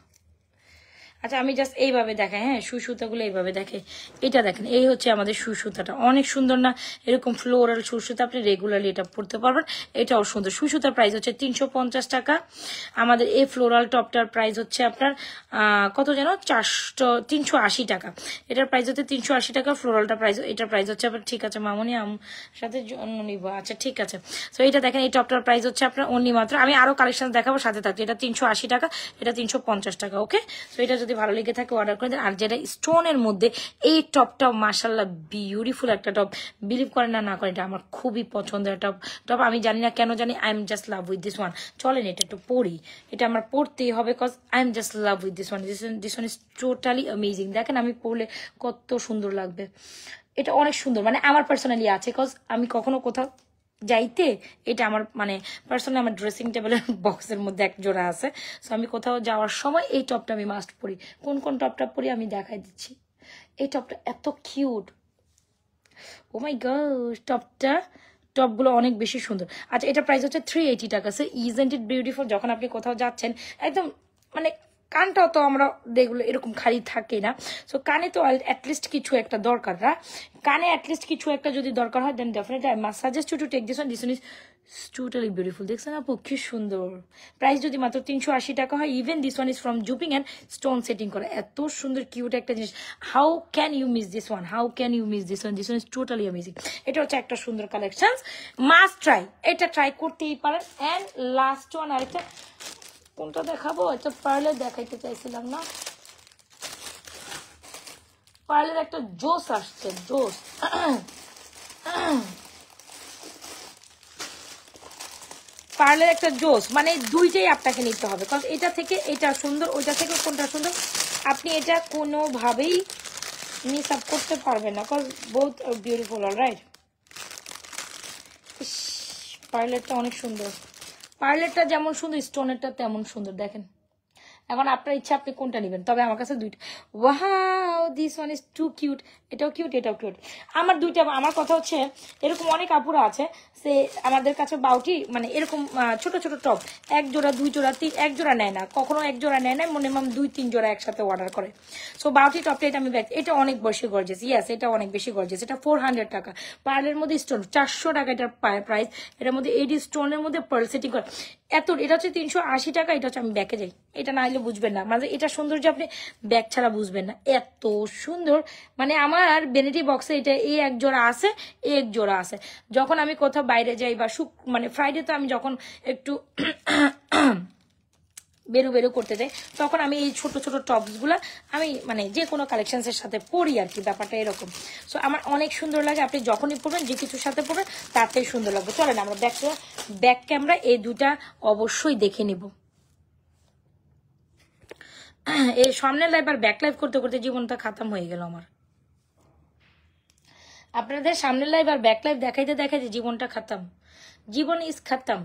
[SPEAKER 1] আচ্ছা আমি জাস্ট এইভাবে দেখাই, হ্যাঁ, সুই সুতাগুলো এইভাবে দেখে। এটা দেখেন, এই হচ্ছে আমাদের সুই সুতাটা, অনেক সুন্দর না? এরকম ফ্লোরাল সুই সুতা, আপনি রেগুলারলি এটা পরতে পারবেন, এটাও সুন্দর। সুই সুতার প্রাইস হচ্ছে 350 টাকা। আমাদের এই ফ্লোরাল টপটার প্রাইস হচ্ছে আপনার কত যেন 380 টাকা। এটার প্রাইস হচ্ছে 380 টাকা, ফ্লোরালটা প্রাইস, এটার প্রাইস হচ্ছে আপনার, ঠিক আছে মামনি আমার সাথে জন্য নিব, আচ্ছা ঠিক আছে। তো এটা দেখেন, এই টপটার প্রাইস হচ্ছে আপনার অনলি মাত্র, আমি আরো কালেকশন দেখাবো সাথে থাকছে, এটা 380 টাকা, এটা 350 টাকা। ওকে, তো এটা যদি ভালো লেগে থাকে অর্ডার করে দেন। আর যেটা স্টোনের মধ্যে এই টপটা মাশাআল্লাহ বিউটিফুল একটা টপ, বিলিভ করেন না করেন, এটা আমার খুবই পছন্দের টপ। আমি জানি না কেন জানি, I am just love with this one. চলেন এটা একটু পরি, এটা আমার পড়তেই হবে, cause I am just love with this one. This one is totally amazing. দেখেন আমি পরলে কত সুন্দর লাগবে, এটা অনেক সুন্দর, মানে আমার পার্সোনালি আছে, কজ আমি কখনো কোথাও যাইতে এটা আমার মানে পার্সোনালি আমার ড্রেসিং টেবিলের বক্সের মধ্যে এক জোড়া আছে। সো আমি কোথাও যাওয়ার সময় এই টপটা আমি মাস্ট পরি। কোন কোন টপটা পরি আমি দেখাই দিচ্ছি। এই টপটা এত কিউট, ও মাই গড, টপগুলো অনেক বেশি সুন্দর। আচ্ছা এটা প্রাইস হচ্ছে 380 টাকা। So isn't it beautiful? যখন আপনি কোথাও যাচ্ছেন একদম মানে কানটাও তো আমরা দেখলো এরকম খালি থাকে না, সো কানে তো অ্যাটলিস্ট কিছু একটা দরকার না, কানে অ্যাটলিস্ট কিছু একটা যদি দরকার হয় then definitely I must suggest to take this one. This one is totally beautiful. দেখছেন আপু কি সুন্দর। প্রাইস যদি মাত্র 380 টাকা হয়। Even this one is from জুপিং অ্যান্ড স্টোন সেটিং করা, এত সুন্দর কিউট একটা জিনিস। How can you miss this one, how can you miss this one? This one is totally amazing. এটা হচ্ছে একটা সুন্দর কালেকশন, মাস্ট ট্রাই, এটা ট্রাই করতেই পারেন। অ্যান্ড লাস্ট ওয়ান আরেকটা, কোনটা দেখাবো? এটা পার্লের দেখাইতে চাইছিলাম না, পার্লের একটা জোস আসছে, জোস। পার্লের একটা জোস, মানে দুইটাই আপনাকে নিতে হবে, কারণ এটা থেকে এটা সুন্দর, ওইটা থেকে কোনটা সুন্দর, আপনি এটা কোনোভাবেই মিস আপ করতে পারবেন না, কজ বোথ বিউটিফুল। অলরাইট, পার্লেরটা অনেক সুন্দর, পার্লেরটা যেমন সুন্দর স্টোনেরটা তেমন সুন্দর। দেখেন এখন আপনার ইচ্ছা আপনি কোনটা নেবেন, তবে আমার কাছে দুইটা। Wow, this one is too cute, এটাও কিউট, এটাও কিউট। আমার দুইটা, আমার কথা হচ্ছে এরকম অনেক আপুরা আছে সে আমাদের কাছে বাউটি মানে এরকম ছোট ছোট টপ এক জোড়া, দুই জোড়া, এক জোড়া নেয় না, কখনো এক জোড়া নেয় না, মিনিমাম 2-3 জোড়া একসাথে অর্ডার করে। সো বাউটি টপটা এটা আমি এটা অনেক বেশি গর্জিয়াস, ইয়েস এটা অনেক বেশি গর্জিয়াস। এটা 400 টাকা, পার্লের মধ্যে স্টোন 400 টাকা এটার প্রাইস। এটার মধ্যে এডি স্টোনের মধ্যে পার্ল সেটিং করে এত, এটা হচ্ছে 380 টাকা। এটা হচ্ছে আমি ব্যাকে যাই, এটা না হলে বুঝবেন না, মানে এটা সুন্দর যে আপনি ব্যাগ ছাড়া বুঝবেন না, এত সুন্দর। মানে আমার বেনিটি বক্সে এটা এই এক জোড়া আছে, এক জোড়া আছে। যখন আমি কোথাও বাইরে যাই বা মানে ফ্রাইডে তো আমি যখন একটু বেরু করতে যাই, তখন আমি এই ছোট ছোট টপস গুলা আমি মানে যে কোনো কালেকশনস এর সাথে পরি আর কি, ব্যাপারটা এরকম। সো আমার অনেক সুন্দর লাগে, আপনি যখনই পরবেন যে কিছুর সাথে পরবেন তাতেই সুন্দর লাগবে। চলেন আমরা ব্যাক ক্যামেরা এই দুটা অবশ্যই দেখে নিব। এই সামনের লাইভ আর ব্যাক লাইভ করতে করতে জীবনটা খতম হয়ে গেল আমার। আপনাদের সামনের লাইভ আর ব্যাক লাইভ দেখাইতে দেখাইতে জীবনটা খতম, জীবন ইজ খতম,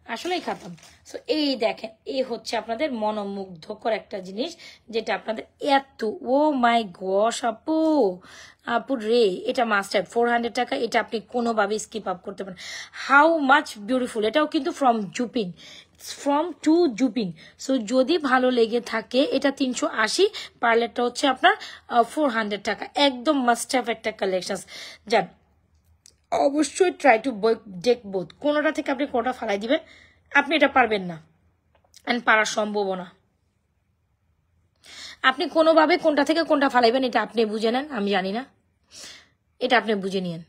[SPEAKER 1] আসলেই খতম। সো এই দেখেন, এই হচ্ছে আপনাদের মনোমুগ্ধকর একটা জিনিস, যেটা আপনাদের এত, ও মাই গশ আপু রে, এটা মাস্ট হ্যাভ 400 টাকা। এটা আপনি কোনোভাবে স্কিপ আপ করতে পারেন। How much beautiful. এটাও কিন্তু ফ্রম জুপিং, ফ্রম টু জুপিং। সো যদি ভালো লেগে থাকে, এটা 380, পার্লারটা হচ্ছে আপনার 400 টাকা। একদম মাস্ট হ্যাভ একটা কালেকশন। যান অবশ্যই ট্রাই টু ডেক বোথ, কোনোটা থেকে আপনি কোনোটা ফালাই দিবেন, আপনি এটা পারবেন না, এন্ড পারার সম্ভবও না। আপনি কোনোভাবে কোনটা থেকে কোনটা ফালাইবেন এটা আপনি বুঝে নেন, আমি জানি না, এটা আপনি বুঝে নিয়েন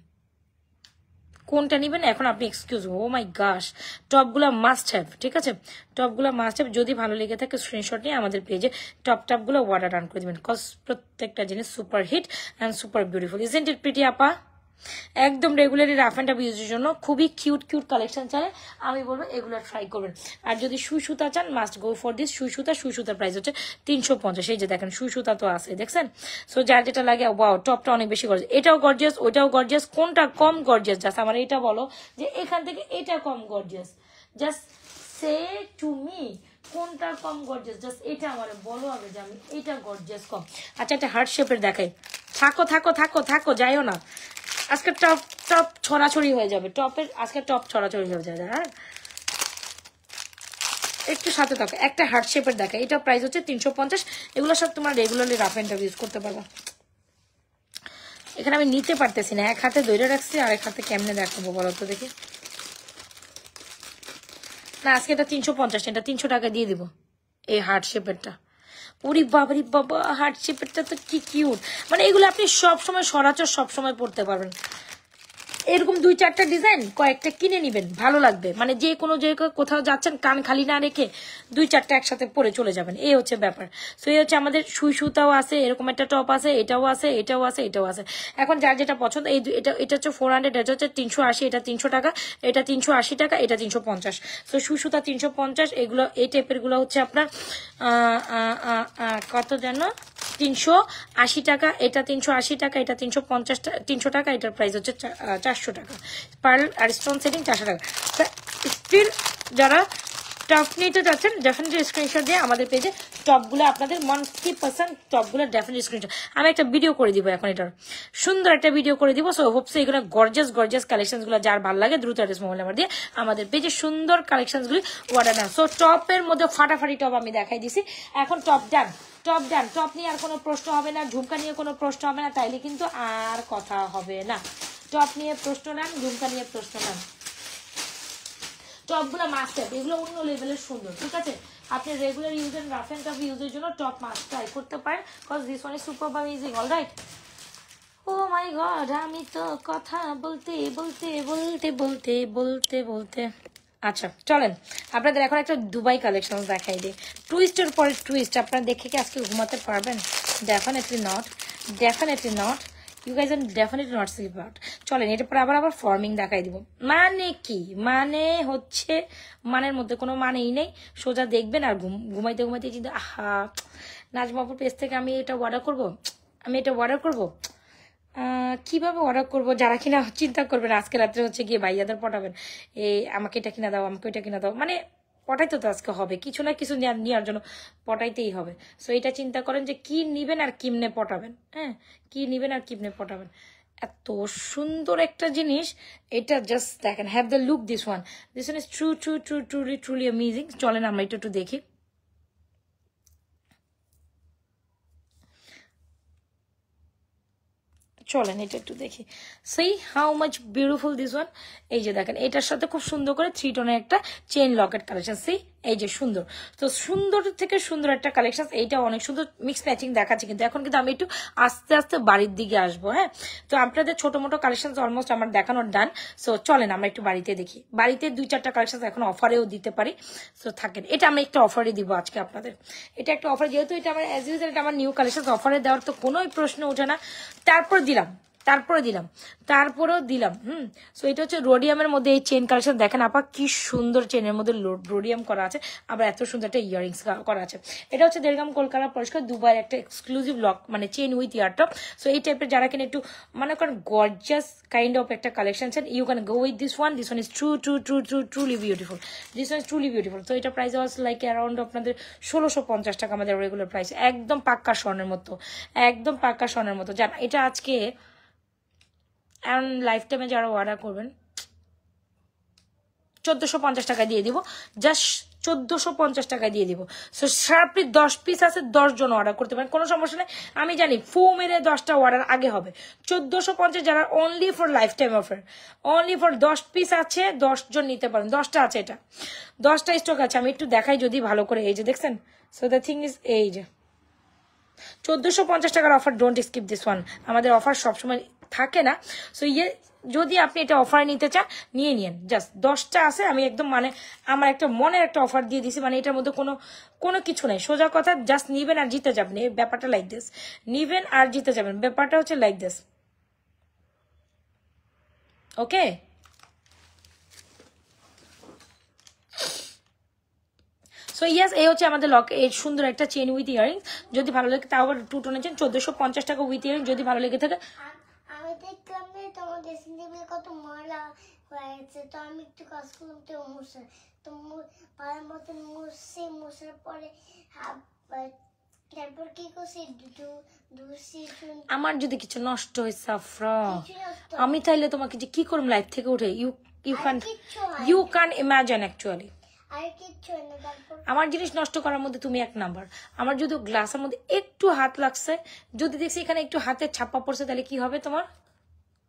[SPEAKER 1] কোনটা নিবেন। এখন আপনি এক্সকিউজ, ও মাই গাশ, টপগুলো মাস্ট হ্যাভ, ঠিক আছে, টপগুলো মাস্ট হ্যাভ। যদি ভালো লেগে থাকে স্ক্রিনশট নিয়ে আমাদের পেজে টপগুলো অর্ডার রান করে দিবেন, কজ প্রত্যেকটা জিনিস super hit and super beautiful. Isn't it pretty আপা? একদম রেগুলারলি রাফ অ্যান্ড টাফ ইউজের জন্য খুবই কিউট কালেকশন চাই, আমি বলবো এগুলো ট্রাই করবেন। আর যদি সুই সুতা চান, মাস্ট গো ফর দিস সুই সুতার প্রাইস হচ্ছে 350। এই যে দেখেন সুই সুতা তো আছে, দেখছেন। সো যার যেটা লাগে, ওয়াও টপটা অনেক বেশি গর্জিয়াস, এটাও গর্জিয়াস, ওইটাও গর্জিয়াস, কোনটা কম গর্জিয়াস? জাস্ট আমার এটা বলো যে এখান থেকে এটা কম gorgeous, just say to me কোনটা কম গর্জিয়াস, জাস্ট এটা আমার বলো আগে যে আমি এটা গর্জিয়াস কম। আচ্ছা একটা হার্ট শেপের দেখাই, থাকো যাইও না, আজকে টপ ছড়াছড়ি হয়ে যাবে, আজকে টপ ছড়াছড়ি হয়ে যাবে। হ্যাঁ একটু সাথে থাকো, একটা হার্ট শেপের দেখা, এটা প্রাইস হচ্ছে 350। এগুলো সব তোমার regularly rough and tough use করতে পারবো। এখানে আমি নিতে পারতেছি না, এক হাতে ধরে রাখছি, আর এক হাতে কেমনে দেখাবো বলো তো দেখি। না আজকে এটা 350, এটা 300 টাকা দিয়ে দিব এই হার্ট শেপেরটা। ওরে বাবা হার্ট শেপেরটা তো কি কিউট, মানে এগুলো আপনি সবসময় সরাচর সবসময় পড়তে পারবেন। এরকম 2-4টা ডিজাইন কয়েকটা কিনে নিবেন, ভালো লাগবে। মানে যে কোনো কোথাও যাচ্ছেন কান খালি না রেখে 2-4টা একসাথে পরে চলে যাবেন, এই হচ্ছে ব্যাপার। সো এই হচ্ছে আমাদের সুই সুতাও আছে, এরকম একটা টপ আছে, এটাও আছে, এটাও আছে, এটাও আছে। এখন যার যেটা পছন্দ, এটা হচ্ছে 400, এটা হচ্ছে 380, এটা 300 টাকা, এটা 380 টাকা, এটা 350। সো সুই সুতা 350, এগুলো এই টাইপের গুলো হচ্ছে আপনার কত যেন 380 টাকা, এটা 380 টাকা, এটা 300 টাকা, এটার প্রাইস হচ্ছে 400 টাকা। পার্ল আর স্টোন সেটিং 400 টাকা। স্টিল যারা টপ নিতে যাচ্ছেন ডেফিনেটলি স্ক্রিনশট দিয়ে আমাদের পেজে টপগুলো আপনাদের 100% টপগুলো ডেফিনেটলি স্ক্রিনশট। আমি একটা ভিডিও করে দিব এখন, এটার সুন্দর একটা ভিডিও করে দিব। সো হোপসে এগুলো গর্জিয়াস কালেকশনসগুলো যার ভালো লাগে দ্রুত অ্যাড্রেস মোবাইল নাম্বার দিয়ে আমাদের পেজে সুন্দর কালেকশনসগুলি অর্ডার নেন। সো টপের মধ্যে ফাটাফাটি টপ আমি দেখাই দিছি। এখন টপ ডান, টপ নিয়ে আর কোনো প্রশ্ন হবে না, ঝুমকা নিয়ে কোনো প্রশ্ন হবে না, তাইলে কিন্তু আর কথা হবে না। টপ নিয়ে প্রশ্ন নেন, ঝুমকা নিয়ে প্রশ্ন নেন। টপগুলো মাস্ট হ্যাভ, এগুলো অন্য লেভেলের সুন্দর, ঠিক আছে? আপনি regular use and rough and tough ইউজের জন্য টপ মাস্ট ট্রাই করতে পারেন, cause this one is super amazing. Alright, oh my god, আমি তো কথা বলতে আচ্ছা চলেন আপনাদের এখন একটা দুবাই কালেকশন দেখাই দিই। টুইস্টের পরে টুইস্ট, আপনারা দেখে কি আজকে ঘুমাতে পারবেন? Definitely not. You guys are definitely not sleep out. চলেন এটার পরে আবার ফর্মিং দেখাই দিব। মানে কি, মানে হচ্ছে মানের মধ্যে কোনো মানেই নেই, সোজা দেখবেন আর ঘুমাইতে চিন্তা, আহা নাজমাপুর পেজ থেকে আমি এটা অর্ডার করবো, কিভাবে অর্ডার করবো? যারা কিনা চিন্তা করবেন আজকে রাত্রে হচ্ছে গিয়ে ভাইয়াদের পটাবেন, আমাকে এটা কিনা দাও, আমাকে ওইটা কিনা দাও, মানে পটাইতে তো আজকে হবে, কিছু না কিছু নেওয়ার জন্য পটাইতেই হবে। সো এটা চিন্তা করেন যে কি নিবেন আর কিমনে পটাবেন। হ্যাঁ, কি নিবেন আর কিমনে পটাবেন। এত সুন্দর একটা জিনিস এটা, জাস্ট দেখেন, have the look this one is truly amazing. চলেন আমরা একটু দেখি। চলেন এটা একটু দেখি, সেই how much beautiful this one. এই যে দেখেন, এটার সাথে খুব সুন্দর করে 3 টোনের একটা চেইন লকেট কালেকশন, সেই এই যে সুন্দর। তো সুন্দর থেকে সুন্দর একটা কালেকশন, এইটা অনেক সুন্দর মিক্স ম্যাচিং দেখাচ্ছে। কিন্তু এখন কিন্তু আমি একটু আস্তে আস্তে বাড়ির দিকে আসবো। হ্যাঁ, তো আপনাদের ছোট মোটো কালেকশন অলমোস্ট আমার দেখানোর ডান। সো চলেন আমরা একটু বাড়িতে দেখি। বাড়িতে 2-4টা কালেকশন এখন অফারেও দিতে পারি। সো থাকেন, এটা আমি একটা অফারে দিব আজকে আপনাদের। এটা একটা অফার, যেহেতু এটা আমার অ্যাজ ইউজুয়াল, এটা আমার নিউ কালেকশন, অফারে দেওয়ার তো কোনোই প্রশ্ন ওঠে না। তারপরেও দিলাম। সো এটা হচ্ছে রোডিয়ামের মধ্যে এই চেন কালেকশন। দেখেন আপা কি সুন্দর চেনের মধ্যে রোডিয়াম করা আছে, আবার এত সুন্দর একটা ইয়ারিংস করা আছে। এটা হচ্ছে দেড়গাম কলকাতা পরিষ্কার দুবাইয়ের একটা এক্সক্লুসিভ লক, মানে চেন উইথ ইয়ারটপ। সো এই টাইপের যারা কিনা একটু মনে করেন গর্জিয়াস কাইন্ড অফ একটা কালেকশন চান, you can go with this one is truly beautiful. তো এটা প্রাইস ওয়াজ লাইক অ্যারাউন্ড আপনাদের 1650 টাকা আমাদের রেগুলার প্রাইস। একদম পাক্কা স্বর্ণের মতো জান। এটা আজকে এখন লাইফ টাইমে যারা অর্ডার করবেন 1450 টাকা দিয়ে দিব, জাস্ট 1450 টাকা দিয়ে দিব। সো শার্পলি 10 পিস আছে, 10 জন অর্ডার করতে পারেন, কোনো সমস্যা নেই। আমি জানি ফু মেরে 10টা অর্ডার আগে হবে। 1450 যারা only for life time offer, only for 10 piece আছে, 10 জন নিতে পারেন। 10টা আছে, এটা 10টা স্টক আছে। আমি একটু দেখাই যদি ভালো করে, এই যে দেখছেন। সো দ্য থিং ইজ, এই যে 1450 টাকার offer, don't skip this one. আমাদের অফার সবসময় থাকে না। সো যদি আপনি এটা অফার নিতে চান নিয়ে নিন, জাস্ট 10টা আছে। আমি একদম মানে আমার একটা মনের একটা অফার দিয়ে দিছি, মানে এটার মধ্যে কোনো কিছু নাই, সোজা কথা। জাস্ট নিবেন আর জিতে যাবেন, এই ব্যাপারটা লাইক দিস। নিবেন আর জিতে যাবেন, ব্যাপারটা হচ্ছে লাইক দিস। ওকে, সো ইয়াস, এই হচ্ছে আমাদের লক, এই সুন্দর একটা চেন উইথ ইয়ারিং। যদি ভালো লাগে, তাও আবার 2 টোনের চেন, 1450 টাকা উইথ ইয়ারিং। যদি ভালো লেগে থাকে,
[SPEAKER 2] আমি দেখলাম যে তোমার ড্রেসিং টেবিলে কত ময়লা হয়েছে, তো আমি একটু কাজ করলাম, তো মুছে, তো পায়ের মতন মুছার পরে তারপর কি করছি,
[SPEAKER 1] আমার যদি কিছু নষ্ট হয় সাফরা, আমি তাইলে তোমাকে যে কি করব লাইফ থেকে উঠে, ইউ ক্যান ইমাজিন অ্যাকচুয়ালি। আমার জিনিস নষ্ট করার মধ্যে তুমি 1 নাম্বার। আমার যদি গ্লাসের মধ্যে একটু হাত লাগছে, যদি দেখছি এখানে একটু হাতের ছাপা পড়ছে, তাহলে কি হবে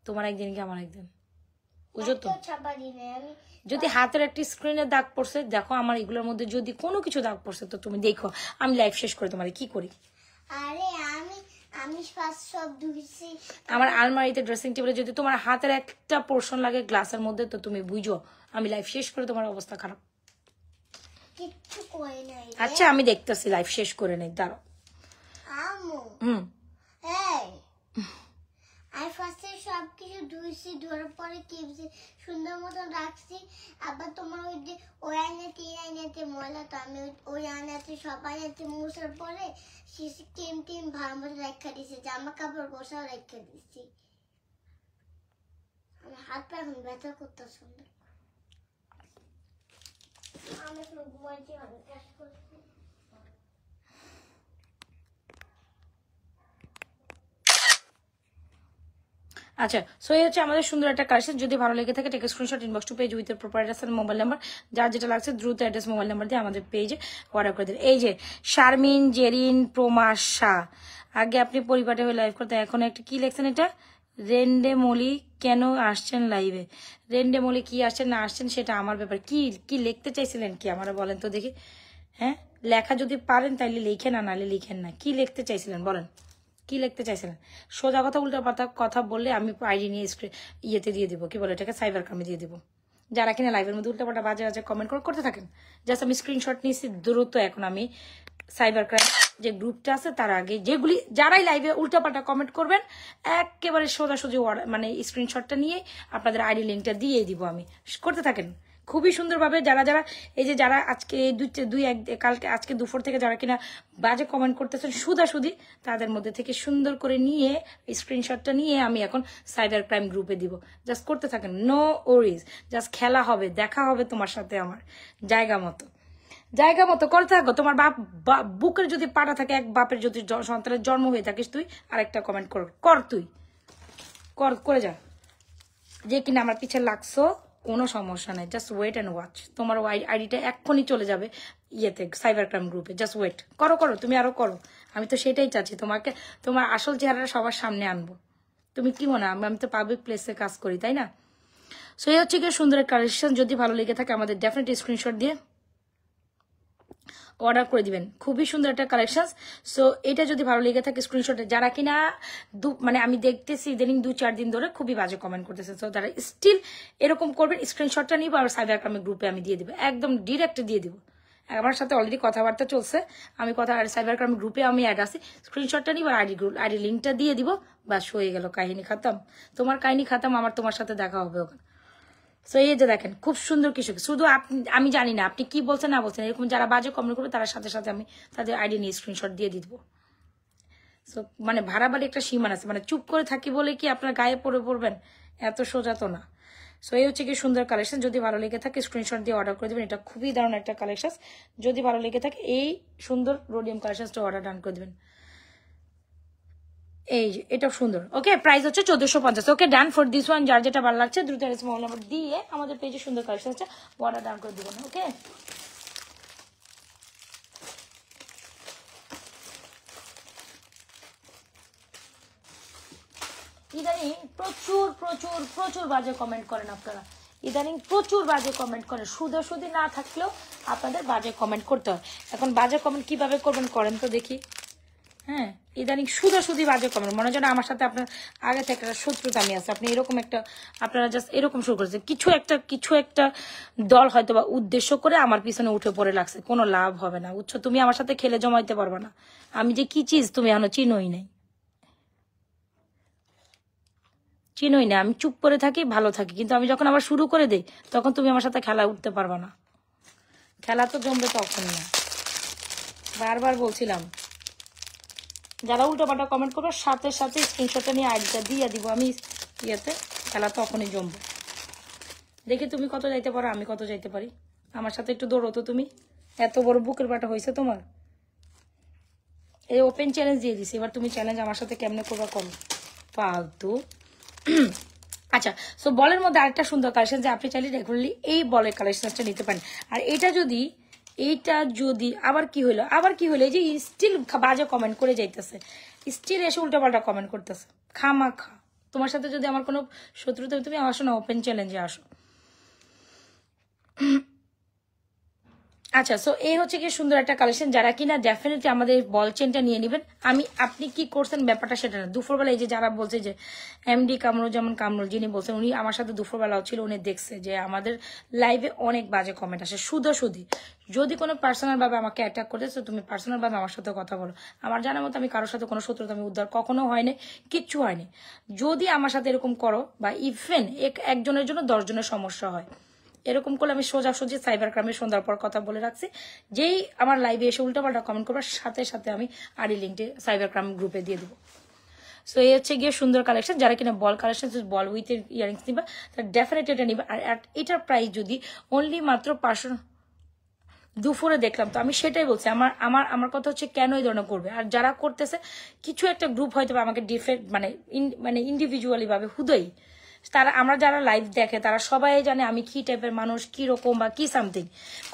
[SPEAKER 1] তোমার একদিন কি আমার একদিন, বুঝো তো? যদি হাতের একটি স্ক্রিনে দাগ পড়ছে, দেখো আমার এগুলোর মধ্যে যদি কোনো কিছু দাগ পড়ছে, তো তুমি দেখো আমি লাইফ শেষ করে তোমার কি করি।
[SPEAKER 2] আরে আমি ফার্স্ট সব ধুইছি।
[SPEAKER 1] আমার আলমারিতে ড্রেসিং টেবিলে যদি তোমার হাতের একটা পোর্শন লাগে গ্লাসের মধ্যে, তো তুমি বুঝো আমি লাইফ শেষ করে তোমার অবস্থা খারাপ।
[SPEAKER 2] কিচ্ছু কই নাই রে।
[SPEAKER 1] আচ্ছা আমি দেখতেছি, লাইফ শেষ করে নেই, দাঁড়াও।
[SPEAKER 2] আমু এই আমি ফার্স্টে সব কিছু ধুইছি, ধোয়ার পরে কিপসি সুন্দর মতন রাখছি। আবার তোমার ওই যে ওই আয়নাতে এই আয়নাতে ময়লা, তো আমি ওই আয়নাতে সব আয়নাতে মুছার পরে শিশি টিম ভালো মতো রেখে দিছি, জামা কাপড় গোছাও রেখে দিছি। আমার হাত পা এখন ব্যথা করতেছে। আমি এখন ঘুমাইছি, অনেক কাজ করছি।
[SPEAKER 1] আচ্ছা, সো এই হচ্ছে আমাদের সুন্দর একটা কালেকশন। যদি ভালো লেগে থাকে take screenshot, inbox to page with proper address and mobile number, যার যেটা লাগছে দ্রুত অ্যাড্রেস মোবাইল নাম্বার দিয়ে আমাদের পেজে অর্ডার করে দিন। এই যে শারমিন জেরিন প্রমাশা, আগে আপনি পরিপাটে হয়ে লাইভ করতেন, এখন একটা কি লেখছেন এটা, রেন্ডে মলি কেন আসছেন লাইভে? রেন্ডে মলি কি আসছেন না আসছেন সেটা আমার ব্যাপার। কি কি লিখতে চাইছিলেন কি আমার বলেন তো দেখি। হ্যাঁ, লেখা যদি পারেন তাইলে লিখেন, না নাহলে লিখেন না। কি লিখতে চাইছিলেন বলেন, কি লিখতে চাইছিলেন? সোজা কথা উল্টা পাতা কথা বললে আমি আইডি নিয়ে ইয়েতে দিয়ে দিব, কি বলে এটাকে, সাইবার ক্রাইমে দিয়ে দিব। যারা কিনা লাইভের মধ্যে উল্টাপাল্টা বাজে বাজে কমেন্ট করতে থাকেন, জাস্ট আমি স্ক্রিনশট নিয়েছি দ্রুত। এখন আমি সাইবার ক্রাইম যে গ্রুপটা আছে তার আগে যেগুলি যারাই লাইভে উল্টাপাল্টা কমেন্ট করবেন একেবারে সোজাসুজি মানে স্ক্রিনশটটা নিয়ে আপনাদের আইডি লিঙ্কটা দিয়ে দিব আমি। করতে থাকেন খুবই সুন্দরভাবে। যারা যারা এই যে যারা আজকে কালকে আজকে দুপুর থেকে যারা কিনা বাজে কমেন্ট করতেছেন সুদাসুদি, তাদের মধ্যে থেকে সুন্দর করে নিয়ে স্ক্রিনশটটা নিয়ে আমি এখন সাইবার ক্রাইম গ্রুপে দিব। জাস্ট করতে থাকেন, নো ওরিজ, জাস্ট খেলা হবে, দেখা হবে তোমার সাথে আমার জায়গা মতো করতে থাকো। তোমার বুকের যদি পাটা থাকে, এক বাপের যদি সন্তানের জন্ম হয়ে থাকিস তুই, আরেকটা কমেন্ট কর তুই করে যা, যে কিনা আমার পিছে লাগছো কোনো সমস্যা নাই। জাস্ট ওয়েট অ্যান্ড ওয়াচ, তোমার আইডিটা এক্ষুনি চলে যাবে ইয়েতে সাইবার ক্রাইম গ্রুপে। জাস্ট ওয়েট করো তুমি আরো করো। আমি তো সেটাই চাচ্ছি, তোমাকে তোমার আসল চেহারাটা সবার সামনে আনবো। তুমি কি মনে হয় আমি তো পাবলিক প্লেসে কাজ করি, তাই না? সো এই হচ্ছে কি সুন্দর কালেকশন। যদি ভালো লেগে থাকে আমাদের ডেফিনেটলি স্ক্রিনশট দিয়ে অর্ডার করে দিবেন। খুবই সুন্দর একটা কালেকশন। সো এটা যদি ভালো লেগে থাকে স্ক্রিনশটে, যারা কিনা মানে আমি দেখতেছি ইদানিং 2-4 দিন ধরে খুবই বাজে কমেন্ট করতেছে, সো তারা স্টিল এরকম করবেন, স্ক্রিনশটটা নিব আর সাইবার ক্রাইম গ্রুপে আমি দিয়ে দিব, একদম ডিরেক্ট দিয়ে দিব। আমার সাথে অলরেডি কথাবার্তা চলছে, আমি সাইবার ক্রাইম গ্রুপে আমি অ্যাড আছি, স্ক্রিনশটটা নিব আর আইডি লিঙ্কটা দিয়ে দিব, বাস হয়ে গেল, কাহিনী খাতাম। তোমার কাহিনী খাতাম, আমার তোমার সাথে দেখা হবে ওখানে। সো এই যে দেখেন খুব সুন্দর কিছু, শুধু আমি জানি না আপনি কি বলছেন না বলছেন, এরকম যারা বাজে কমেন্ট করবে তার সাথে সাথে আমি তাদের আইডি নিয়ে স্ক্রিনশট দিয়ে দিব। সো মানে ভাড়াবাড়ি একটা সীমা আছে, মানে চুপ করে থাকি বলে কি আপনার গায়ে পড়বেন, এত সোজা তো না। সো এই হচ্ছে কি সুন্দর কালেকশন। যদি ভালো লেগে থাকে স্ক্রিনশট দিয়ে অর্ডার করে দেবেন, এটা খুবই দারুণ একটা কালেকশন। যদি ভালো লেগে থাকে এই সুন্দর রোডিয়াম কালেকশনটা অর্ডার ডান করে দেবেন। এই যে এটাও সুন্দর, ওকে, প্রাইস হচ্ছে 1450। ওকে, ডান ফর দিস ওয়ান। যার যেটা ভালো লাগছে দ্রুত মোবাইল নাম্বার দিয়ে আমাদের পেজে সুন্দর কালেকশন আছে, অর্ডার ডান করে দিবেন। ওকে, ইদানিং প্রচুর বাজে কমেন্ট করেন আপনারা, ইদানিং প্রচুর বাজে কমেন্ট করেন, সুদি না থাকলেও আপনাদের বাজে কমেন্ট করতে হয়। এখন বাজে কমেন্ট কিভাবে করবেন করেন তো দেখি। হ্যাঁ, ইদানিং সুদি বাজে কমেন্ট, মনে হয় আমার সাথে আপনার আগে থেকে একটা শত্রুতা আমি আছে, আপনি এরকম একটা আপনারা জাস্ট এরকম শুরু করেছে, কিছু একটা দল হয়তো বা উদ্দেশ্য করে আমার পিছনে উঠে পড়ে লাগছে, কোনো লাভ হবে না, বুঝছো? তুমি আমার সাথে খেলে জমাইতে পারবে না, আমি যে কি চিজ তুমি এখনো চিনোই না। আমি চুপ করে থাকি, ভালো থাকি, কিন্তু আমি যখন আবার শুরু করে দিই তখন তুমি আমার সাথে খেলা উঠতে পারবা না। খেলা তো জমবে তখন না, বারবার বলছিলাম। যারা উল্টোপাল্টা কমেন্ট করবো সাথে সাথে স্ক্রিনশটটা নিয়ে আইডিটা দিয়ে দিব আমি ইয়েতে, খেলা তখনই জমবে। দেখি তুমি কত যাইতে পারো, আমি কত যাইতে পারি। আমার সাথে একটু দৌড়ো তো তুমি, এত বড় বুকের বাটা হয়েছে তোমার। এই ওপেন চ্যালেঞ্জ দিয়ে দিছি, এবার তুমি চ্যালেঞ্জ আমার সাথে কেমনে করবা করো, ফালতু। আচ্ছা, সো বলের মধ্যে আরেকটা সুন্দর কালেকশন, যে আপনি চাইলে রেগুলারলি এই বলের কালেকশনটা নিতে পারেন। আর এইটা যদি আবার কি হইলো এই যে স্টিল বাজে কমেন্ট করে যাইতেছে, স্টিল এসে উল্টোপাল্টা কমেন্ট করতেছে খামাখা। তোমার সাথে যদি আমার কোনো শত্রুতা, তুমি আসো না ওপেন চ্যালেঞ্জে আসো। আচ্ছা, সো এই হচ্ছে কি সুন্দর একটা কালেকশন, যারা কিনা ডেফিনেটলি আমাদের বল চেনটা নিয়ে নেবেন। আপনি কি করছেন ব্যাপারটা সেটা না, দুপুরবেলা এই যে যারা বলছে যে এমডি কামরুল যিনি বলছেন, উনি আমার সাথে দুপুরবেলাও ছিল, উনি দেখছে যে আমাদের লাইভে অনেক বাজে কমেন্ট আসে শুধু। যদি কোনো পার্সোনাল ভাবে আমাকে অ্যাটাক করতেছো, তুমি পার্সোনাল ভাবে আমার সাথে কথা বলো। আমার জানার মতো আমি কারোর সাথে কোনো শত্রুতা আমি উদ্ধার কখনো হয়নি, কিচ্ছু হয়নি। যদি আমার সাথে এরকম করো বা ইভেন একজনের জন্য 10 জনের সমস্যা হয়, এরকম করলে আমি সোজাসুজি সাইবার ক্রাইমে সন্ধ্যার পর কথা বলে রাখছি, যেই আমার লাইভে এসে উল্টাপাল্টা কমেন্ট করবার সাথে সাথে আমি আরই লিঙ্কটি সাইবার ক্রাইম গ্রুপে দিয়ে দেবো। সো এই হচ্ছে গিয়ে সুন্দর কালেকশন, যারা কিনা বল কালেকশন বল উইথ ইয়ারিংস নিবা তারা ডেফিনেটলি এটা নিবা। আর এটার প্রাইস যদি অনলি মাত্র 500, দুপুরে দেখলাম তো আমি সেটাই বলছি, আমার কথা হচ্ছে কেন এই ধরনের করবে। আর যারা করতেছে কিছু একটা গ্রুপ হয়তো আমাকে মানে ইন্ডিভিজুয়ালি ভাবে হুদয়ই তারা, আমরা যারা লাইভ দেখে তারা সবাই জানে আমি কি টাইপের মানুষ, কি রকম বা কি সামথিং।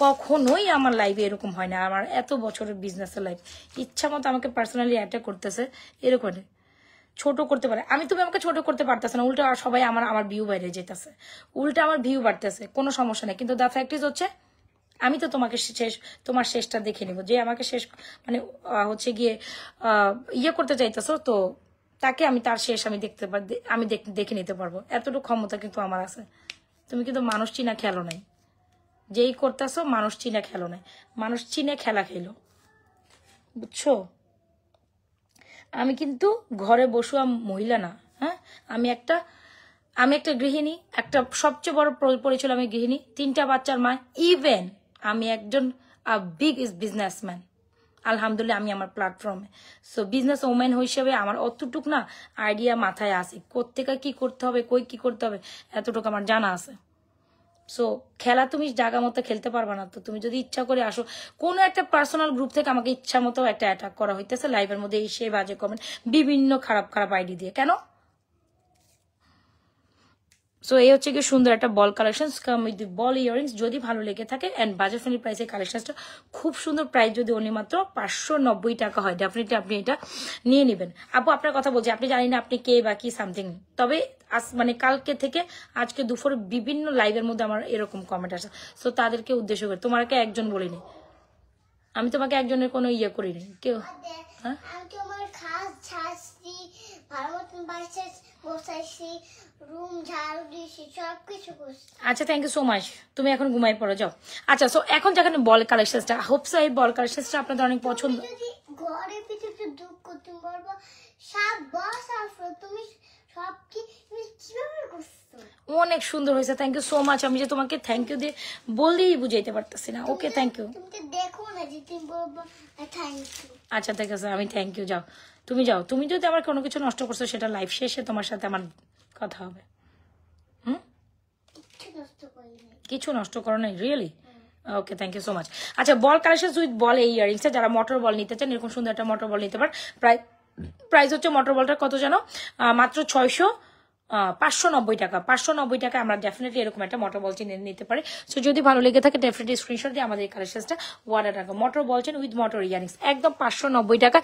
[SPEAKER 1] কখনোই আমার লাইভে এরকম হয় না, আমার এত বছরের বিজনেসের লাইফ ইচ্ছা মতো আমাকে পার্সোনালি অ্যাটাক করতেছে, এরকম ছোট করতে পারে। তুমি আমাকে ছোট করতে পারতেছে না, উল্টা সবাই আমার ভিউ বাইরে যেতেছে, উল্টা আমার ভিউ বাড়তেছে, কোনো সমস্যা নেই। কিন্তু দ্য ফ্যাক্ট ইজ হচ্ছে আমি তো তোমাকে তোমার শেষটা দেখে নিব, যে আমাকে শেষ মানে হচ্ছে গিয়ে করতে চাইতেছো, তো তাকে আমি তার শেষ আমি দেখে নিতে পারবো, এতটুকু ক্ষমতা কিন্তু আমার আছে। তুমি কিন্তু মানুষ চিনা খেলো নাই, যেই করতেছো মানুষ চিনা খেলো নাই, মানুষ চিনে খেলা খেলো, বুঝছো? আমি কিন্তু ঘরে বসুয়া মহিলা না, হ্যাঁ, আমি একটা গৃহিণী, একটা সবচেয়ে বড় পরিচয় আমি গৃহিণী, 3টা বাচ্চার মা, ইভেন আমি একজন বিগ বিজনেসম্যান। আলহামদুলিল্লাহ আমি আমার প্ল্যাটফর্মে, সো বিজনেস ওমেন হিসেবে আমার অতটুক না আইডিয়া মাথায় আসে, কোত্থেকে কি করতে হবে, কই কি করতে হবে, এতটুকু আমার জানা আছে। সো খেলা তুমি জায়গা মতো খেলতে পারবা না, তো তুমি যদি ইচ্ছা করে আসো কোনো একটা পার্সোনাল গ্রুপ থেকে আমাকে ইচ্ছা মতো একটা অ্যাটাক করা হইতেছে লাইভের মধ্যে, এসে বাজে কমেন্ট বিভিন্ন খারাপ আইডি দিয়ে, কেন? সো এই হচ্ছে কি সুন্দর একটা ball collection come with ball earrings, যদি ভালো লেগে থাকে অ্যান্ড বাজেট ফ্রেন্ডলি প্রাইসের কালেকশনটা খুব সুন্দর। প্রাইস যদি অনলি মাত্র 590 টাকা হয়, ডেফিনেটলি আপনি এটা নিয়ে নেবেন। আপু আপনার কথা বলছি, আপনি জানি না আপনি কে বা কি সামথিং, তবে মানে কালকে থেকে আজকে দুপুরে বিভিন্ন লাইভের মধ্যে আমার এরকম কমেন্ট আসে, সো তাদেরকে উদ্দেশ্য করে তোমাকে একজন বলিনি, আমি তোমাকে একজনের কোনো করিনি কেউ। হ্যাঁ
[SPEAKER 2] আমি তোমার খাস ছাড়ছি, ভালো মতন বাড়িতে বসাইছি, রুম ঝাড়ু দিয়েছি, সবকিছু করছি।
[SPEAKER 1] আচ্ছা, থ্যাংক ইউ সো মাচ, তুমি এখন ঘুমাই পড়ো, যাও। আচ্ছা, সো এখন যেখানে বল কালেকশনটা, হোপস এই বল কালেকশনটা আপনাদের অনেক পছন্দ।
[SPEAKER 2] যদি ঘরে ভিতরে দুঃখ করতে পারবো, সব বস আসো, তুমি সব কি তুমি কিভাবে করছো?
[SPEAKER 1] অনেক সুন্দর হয়েছে, থ্যাংক ইউ সো মাচ। আমি যে তোমাকে থ্যাংক ইউ দিয়ে বললেই বুঝাইতে পারতেছি না। ওকে, থ্যাংক ইউ।
[SPEAKER 2] তুমি তো দেখো না যে তুমি বলবো থ্যাংক ইউ।
[SPEAKER 1] আচ্ছা ঠিক আছে, আমি থ্যাংক ইউ, যাও তুমি যাও। তুমি যদি আমার কোনো কিছু নষ্ট করছো সেটা লাইভ শেষে তোমার সাথে আমার কথা হবে। কিছু নষ্ট করো নাই, really? Okay, thank you so much. আচ্ছা, বল কালেকশন উইথ বল এই ইয়ারিংস, যারা মোটর বল নিতে চান এরকম সুন্দর একটা মোটর বল নিতে পারেন। প্রাইস হচ্ছে মোটর বলটা কত জানো? মাত্র 590 টাকা। 590 টাকা আমরা ডেফিনেটলি এরকম একটা মোটর বল চেন নিতে পারি। সো যদি ভালো লেগে থাকে ডেফিনেটলি স্ক্রিনশট দিয়ে আমাদের এই কালেকশনটা অর্ডার রাখো। Motor ball chain with motor earrings একদম 590 টাকা।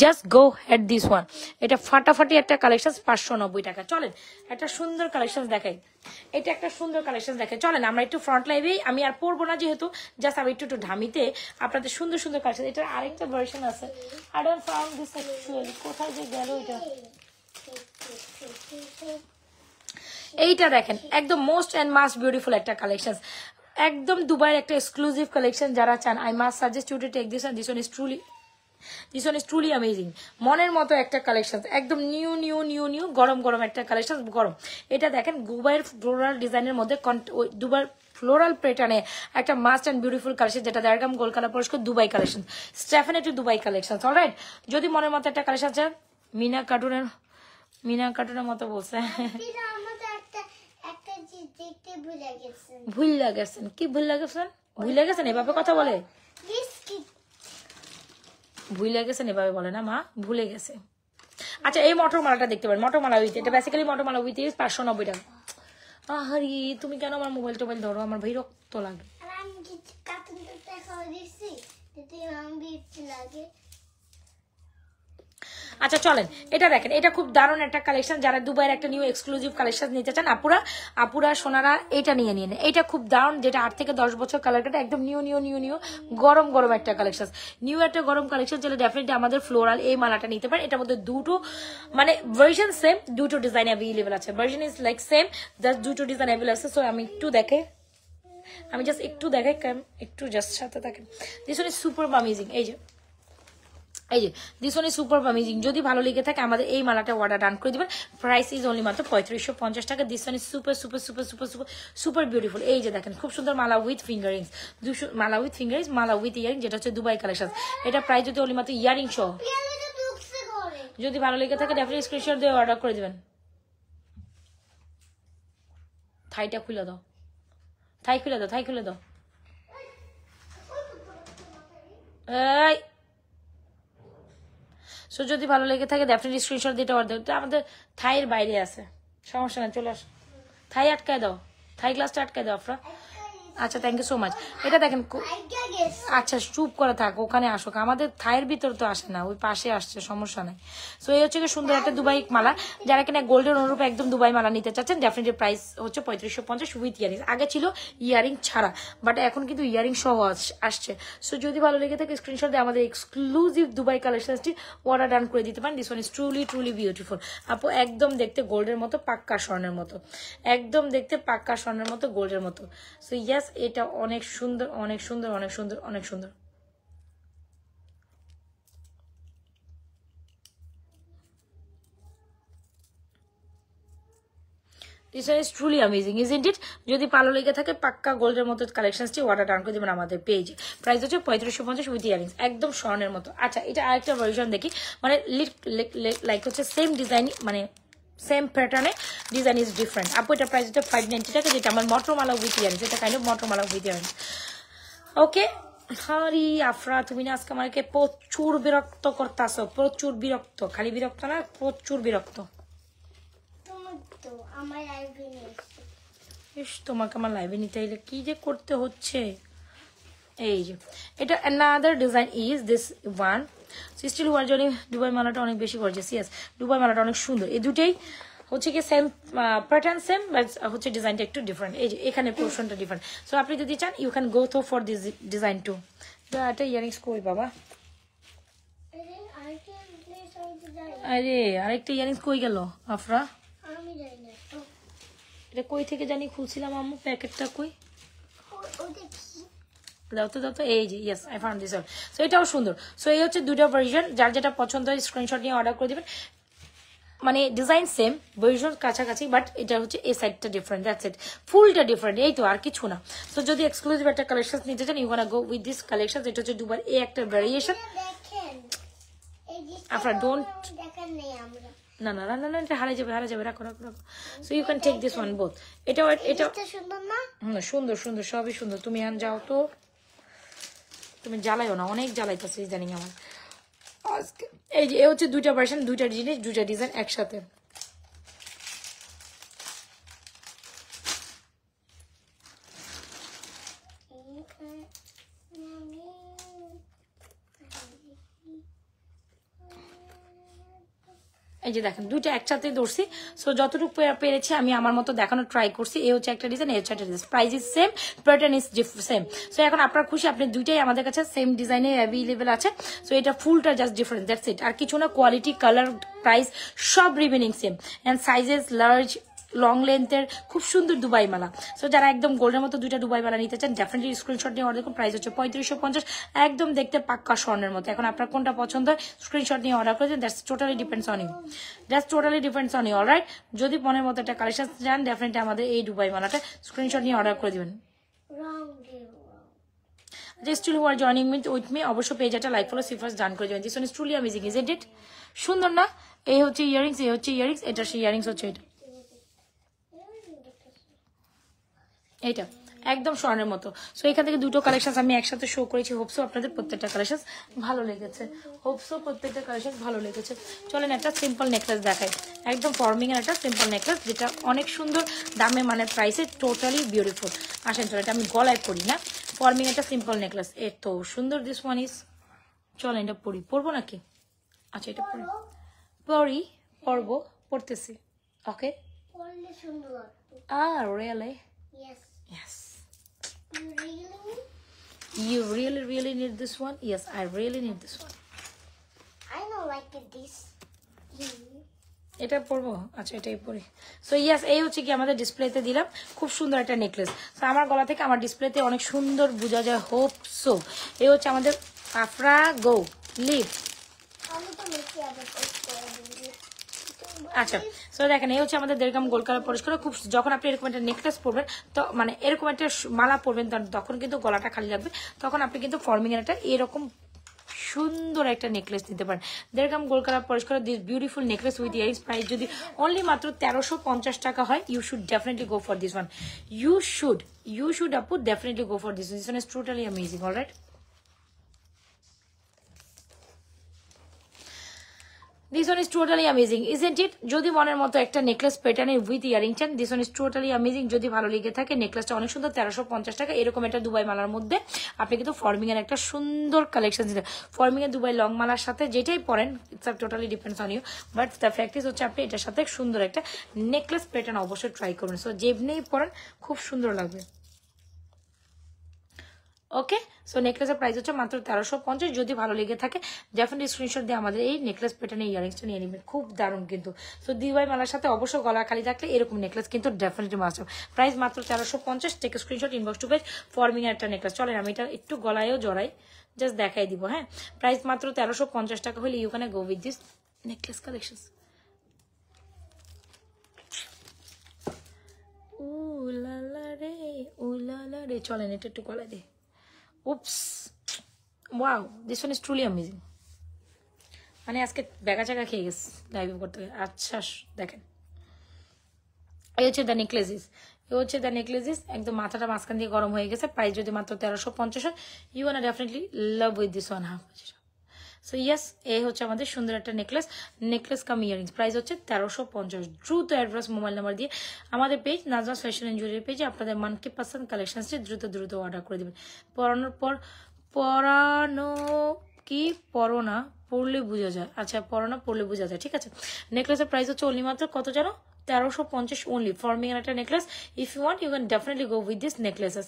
[SPEAKER 1] Just go head this one. এটা ফাটাফাটি একটা কালেকশন, 590 টাকা। চলেন একটা সুন্দর কালেকশন দেখাই। এটা একটা সুন্দর কালেকশন দেখে চলেন আমরা একটু ফ্রন্ট লাইভেই, আমি আর পরবো না যেহেতু, জাস্ট আমি একটু ঢামিতে আপনাদের সুন্দর সুন্দর কালেকশন। এটার আরেকটা ভার্সন আছে, I don't found this actually, কোথায় যে গেল এটা। এইটা দেখেন একদম মোস্ট অ্যান্ড মাস্ট বিউটিফুল একটা কালেকশন, একদম দুবাইয়ের একটা এক্সক্লুসিভ কালেকশন। যারা চান, I must suggest you to take this, and this one is truly amazing. মনের মতো একটা কালেকশন, একদম নিউ গরম একটা কালেকশন, গরম। এটা দেখেন দুবাইয়ের ফ্লোরাল ডিজাইনের মধ্যে দুবাইয়ের ফ্লোরাল প্যাটার্নে একটা মাস্ট অ্যান্ড বিউটিফুল কালেকশন, যেটা দেড়গাম গোল্ড কালার পুরস্কার দুবাই কালেকশন, স্টেফানেটি দুবাই কালেকশন। অলরাইট, যদি মনের মতো একটা কালেকশন চান, মিনা কার্টুনের মতো বলছে, ভুল গেছেন। কি ভুল গেছেন এভাবে কথা বলে? ভুলে গেছেন এভাবে বলে না মা, ভুলে গেছে। আচ্ছা, এই মটরমালাটা দেখতে পারেন, মটরমালা উইথ, এটা বেসিক্যালি মটরমালা উইথ 590 টাকা। আহারি, তুমি কেন আমার মোবাইল ধরো, আমার বিরক্ত লাগে। আচ্ছা চলেন এটা দেখেন, এটা খুব দারুণ একটা কালেকশন। যারা দুবাইয়ের একটা নিউ এক্সক্লুসিভ কালেকশন নিতে চান আপুরা সোনারা এটা নিয়ে নিন। এটা খুব দারুণ, যেটা 8 থেকে 10 বছর কালারটা একদম নিউ গরম একটা কালেকশন, নিউ একটা গরম কালেকশন। যেটা ডেফিনেটলি আমাদের ফ্লোরাল এই মালাটা নিতে পারেন। এটার মধ্যে দুটো মানে ভার্সন সেম, দুটো ডিজাইন অ্যাভেলেবল আছে। Version is like same, just দুটো ডিজাইন অ্যাভেলেবল আছে। সো আমি জাস্ট একটু দেখাই, একটু জাস্ট সাথে থাকেন। This one is super amazing. এই যে this one is super amazing. যদি ভালো লেগে থাকে আমাদের এই মালাটা অর্ডার ডান করে দিবেন। প্রাইস ইজ অনলি মাত্র 3550 টাকা। This one is super beautiful. এই যে দেখেন খুব সুন্দর মালা উইথ ফিঙ্গারিংস, মালা উইথ ইয়ারিং, যেটা হচ্ছে দুবাই কালেকশন। এটা প্রাইস যদি অনলি মাত্র ইয়ারিং সহ। যদি ভালো লেগে থাকে ডেফিনেটলি স্ক্রিনশট দিয়ে অর্ডার করে দিবেন। থাইটা খুলে দাও, থাই খুলে দাও। এই সো যদি ভালো লেগে থাকে ডেফিনেটলি স্ক্রিনশট দিয়ে অর্ডার দিতে। আমাদের থাইয়ের বাইরে আছে, সমস্যা না, চলে আস। থাই আটকায় দাও, থাই গ্লাসটা আটকায় দাও আফরা। আচ্ছা থ্যাংক ইউ সো মাচ। এটা দেখেন, আচ্ছা চুপ করে থাক, ওখানে আসুক। আমাদের থাইয়ের ভিতর তো আসে না, ওই পাশে আসছে, সমস্যা নেই। সো এই হচ্ছে সুন্দর একটা দুবাই মালা। যারা কিনা গোল্ডের অনুরূপ একদম দুবাই মালা নিতে চাচ্ছেন ডেফিনেটলি প্রাইস হচ্ছে 3550 উইথ ইয়ারিং। আগে ছিল ইয়ারিং ছাড়া, বাট এখন কিন্তু ইয়ারিং সহ আসছে। সো যদি ভালো লেগে থাকে স্ক্রিনশট দিয়ে আমাদের এক্সক্লুসিভ দুবাই কালেকশনটি অর্ডার ডান করে দিতে পারেন। This one is truly beautiful. আপু একদম দেখতে গোল্ডের মতো, পাক্কা স্বর্ণের মতো, একদম দেখতে পাক্কা স্বর্ণের মতো, গোল্ডের মতো। সো ইয়াস, এটা অনেক সুন্দর। This one is truly amazing, isn't it? যদি ভালো লেগে থাকে পাক্কা গোল্ডের মতো কালেকশনটি অর্ডার ডান করে দিবেন আমাদের পেজে। প্রাইস হচ্ছে 3550 উইথ ইয়ারিংস, একদম স্বর্ণের মতো। আচ্ছা এটা আরেকটা ভার্সন দেখি, মানে লাইক হচ্ছে সেম ডিজাইন, মানে সেম প্যাটার্নে ডিজাইন ইজ ডিফারেন্ট। আপু এটা প্রাইস হচ্ছে 590 টাকা, যেটা আমার মটরমালা উইথ ইয়ারিংস। এটা কাইন্ড অফ মটরমালা উইথ ইয়ারিংস। ওকে হারি আফরা, তুমি না আজকে আমাকে প্রচুর বিরক্ত করতেছো, প্রচুর বিরক্ত, খালি বিরক্ত না, প্রচুর বিরক্ত। তোমাকে আমার লাইভে নিতে এলে কি যে করতে হচ্ছে। এই যে এটা another design is this one. স্টিল ওয়ার জন্য দুবাই মালাটা অনেক বেশি গর্জিয়াস। ইয়েস, দুবাই মালাটা অনেক সুন্দর। এই দুটেই হচ্ছে কি সেম প্যাটার্ন সেম, বাট হচ্ছে ডিজাইনটা একটু ডিফারেন্ট। এই যে এখানে পোর্শনটা ডিফারেন্ট। সো আপনি যদি চান you can go through for this design too. এটা ইয়ারিংস কই বাবা? আরে আরেকটা ইয়ারিংস কই গেল আফরা? এটা কই থেকে জানি খুলছিলাম আম্মু, প্যাকেটটা কই? দাও তো। এই যে yes, I found this one. So এটাও সুন্দর। সো এই হচ্ছে দুটো ভার্সন, যার যেটা পছন্দ হয় স্ক্রিনশট নিয়ে অর্ডার করে দিবেন। মানে ডিজাইন সেম, ভার্সন কাছাকাছি, বাট এটা হচ্ছে এই সাইডটা ডিফারেন্ট, দ্যাটস ইট, ফুলটা ডিফারেন্ট, এই তো আর কিছু না। তো যদি এক্সক্লুসিভ একটা কালেকশন নিতে চান you gonna go with this collection. এটা হচ্ছে দুবার এই একটা ভ্যারিয়েশন। আপনার ডোন্ট না, এটা হারিয়ে যাবে, রাখো। So you can take this one both. এটা সুন্দর, সবই সুন্দর। তুমি এখন যাও তো, তুমি জ্বালাইও না, অনেক জ্বালাইতেছে ইদানিং আমার আজকে। এই যে এ হচ্ছে দুইটা ভার্সন, দুইটা জিনিস, দুইটা ডিজাইন একসাথে। এই যে দেখেন দুইটা একসাথে ধরছি। সো যতটুকু পেরেছি আমি আমার মতো দেখানো ট্রাই করছি। এই হচ্ছে একটা ডিজাইন, এই হচ্ছে একটা design. Price is same, pattern is same. So এখন আপনার খুশি, আপনি দুইটাই আমাদের কাছে সেম ডিজাইনে অ্যাভেলেবেল আছে। সো এটা ফুলটা জাস্ট ডিফারেন্ট, দ্যাটস ইট, আর কিছু না। কোয়ালিটি, কালার, প্রাইস সব remaining same. And sizes large, long লেন্থের খুব সুন্দর দুবাই মালা। সো যারা একদম গোল্ডের মতো দুইটা দুবাই মালা নিতে চান ডেফিনেটলি স্ক্রিনশট নিয়ে অর্ডার করুন। প্রাইস হচ্ছে 3550, একদম দেখতে পাক্কা স্বর্ণের মতো। এখন আপনার কোনটা পছন্দ হয় স্ক্রিনশট নিয়ে অর্ডার করে দিন। That's totally depends on you. Alright, যদি মনের মতো একটা কালেকশন চান ডেফিনেটলি আমাদের এই দুবাই মালাটা স্ক্রিনশট নিয়ে অর্ডার করে দিবেন। Still who are joining with me অবশ্যই পেজটা লাইক ফলো সিফার্স ডান করে দিবেন। This one is truly amazing, isn't it? সুন্দর না? এই হচ্ছে ইয়ারিংস, এটা সেই ইয়ারিংস হচ্ছে এটা একদম স্বর্ণের মতো। সো এখান থেকে দুটো কালেকশন আমি একসাথে শো করেছি। হোপসো আপনাদের প্রত্যেকটা কালেকশন ভালো লেগেছে। চলেন একটা সিম্পল নেকলেস দেখাই, একদম ফর্মিং এর একটা সিম্পল নেকলেস, যেটা অনেক সুন্দর দামে, মানে প্রাইসে টোটালি বিউটিফুল। আসেন চলো, এটা আমি গলায় পরি না, ফর্মিং একটা সিম্পল নেকলেস, এত সুন্দর। দিস ওয়ান ইজ, চলেন এটা পরবো নাকি? আচ্ছা এটা পরি, পড়তেছি ওকে
[SPEAKER 2] পড়লে সুন্দর লাগতো।
[SPEAKER 1] really
[SPEAKER 2] Yes.
[SPEAKER 1] yes
[SPEAKER 2] You really?
[SPEAKER 1] you really need this one yes I really need this one
[SPEAKER 2] I don't like this.
[SPEAKER 1] এটা পরবো আচ্ছা এটাই পরি সো ইয়াস এই হচ্ছে কি আমাদের ডিসপ্লেতে দিলাম খুব সুন্দর একটা নেকলেস সো আমার গলা থেকে আমার ডিসপ্লেতে অনেক সুন্দর বোঝা যায় হোপ সো এই হচ্ছে আমাদের আফরা গো লিভ
[SPEAKER 2] আমি তো মেখে আবার পোস্ট করে দিই।
[SPEAKER 1] আচ্ছা সো দেখেন এই হচ্ছে আমাদের 1.5 গ্রাম গোল্ড কালার পরিষ্কার খুব যখন আপনি এরকম একটা নেকলেস পরবেন তো মানে এরকম একটা মালা পরবেন তখন কিন্তু গলাটা খালি লাগবে তখন আপনি কিন্তু ফর্মিং এর একটা এরকম সুন্দর একটা নেকলেস নিতে পারেন 1.5 গ্রাম গোল্ড কালার পরিষ্কার this beautiful necklace with earrings price যদি অনলি মাত্র 1350 টাকা হয় you should definitely go for this one you should আপু definitely go for this one is totally amazing alright This one is totally amazing, isn't it? যদি মনের মতো একটা necklace প্যাটার্নের উইথ ইয়ারিং চান this one is totally amazing যদি ভালো লেগে থাকে নেকলেসটা অনেক সুন্দর 1350 টাকা এরকম একটা দুবাই মালার মধ্যে আপনি কিন্তু ফর্মিং এর একটা সুন্দর কালেকশন দিতে ফর্মিং এর দুবাই লং মালার সাথে যেটাই পরেন it's totally depends on you but the fact is হচ্ছে আপনি এটার সাথে সুন্দর একটা নেকলেস প্যাটার্ন অবশ্যই ট্রাই করবেন সো যেমনিই পরেন খুব সুন্দর লাগবে ওকে সো নেকলেসের প্রাইস হচ্ছে মাত্র 1350 যদি ভালো লেগে থাকে ডেফিনেটলি স্ক্রিনশট দিয়ে আমাদের এই নেকলেস প্যাটার্নের ইয়ারিংসটা নিয়ে নেবেন খুব দারুণ কিন্তু সো দুবাই মালার সাথে অবশ্যই গলা খালি থাকলে এরকম নেকলেস কিন্তু ডেফিনেটলি মাস্ট হবে প্রাইস মাত্র 1350 take screenshot inbox to page forming এর একটা নেকলেস চলেন আমি এটা একটু গলায়ও জড়াই জাস্ট দেখাই দিব হ্যাঁ প্রাইস মাত্র 1350 টাকা হলে you can go with this necklace collections লা রে চলেন এটা একটু গলায় দে Oops. Wow, this one is truly amazing. মানে আজকে বেগা চাকা খেয়ে গেছে লাইভ করতে আচ্ছা দেখেন এই হচ্ছে দ্য নেকলেসিস একদম মাথাটা মাঝখান দিয়ে গরম হয়ে গেছে প্রাইস যদি মাত্র 1350 you wanna definitely love with this one half so yes এই হচ্ছে আমাদের সুন্দর একটা নেকলেস কাম ইয়ারিংস প্রাইস হচ্ছে 1350 দ্রুত অ্যাড্রেস মোবাইল নাম্বার দিয়ে আমাদের page Nazma's fashion and jewellery পেজে আপনাদের মনকে পছন্দ কালেকশনসটি দ্রুত অর্ডার করে দেবেন পড়লে বোঝা যায় আচ্ছা পড়লে বোঝা যায় ঠিক আছে নেকলেসের প্রাইস হচ্ছে অনলি মাত্র কত জানো 1350 only forming একটা necklace if you want you can definitely go with this necklaces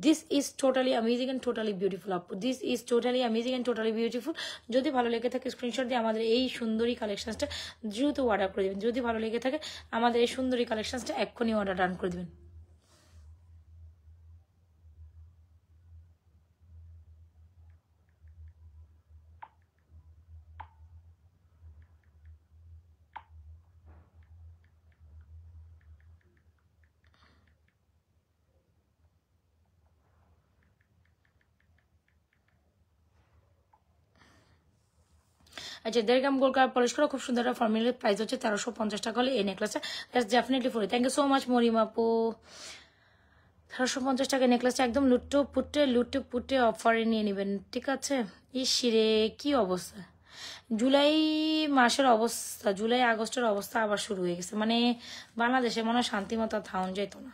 [SPEAKER 1] this is totally amazing and totally beautiful আপু this is totally amazing and totally beautiful যদি ভালো লেগে থাকে স্ক্রিনশট দিয়ে আমাদের এই সুন্দরী কালেকশনসটা দ্রুত অর্ডার করে দিবেন যদি ভালো লেগে থাকে আমাদের এই সুন্দরী কালেকশনসটা এক্ষুনি অর্ডার ডান করে দিবেন আচ্ছা 1.5 গ্রাম গোল্ড কালার পলিশ করা খুব সুন্দর একটা ফর্মুলার প্রাইস হচ্ছে 1350 টাকা হলে এই নেকলেসটা that's definitely for thank you so much মরিমা আপু 1350 টাকা নেকলেসটা একদম লুট্টু পুটে অফারে নিয়ে নেবেন ঠিক আছে ইসিরে কি অবস্থা জুলাই মাসের অবস্থা জুলাই আগস্টের অবস্থা আবার শুরু হয়ে গেছে মানে বাংলাদেশে মনে হয় শান্তিমতো থাউন যেত না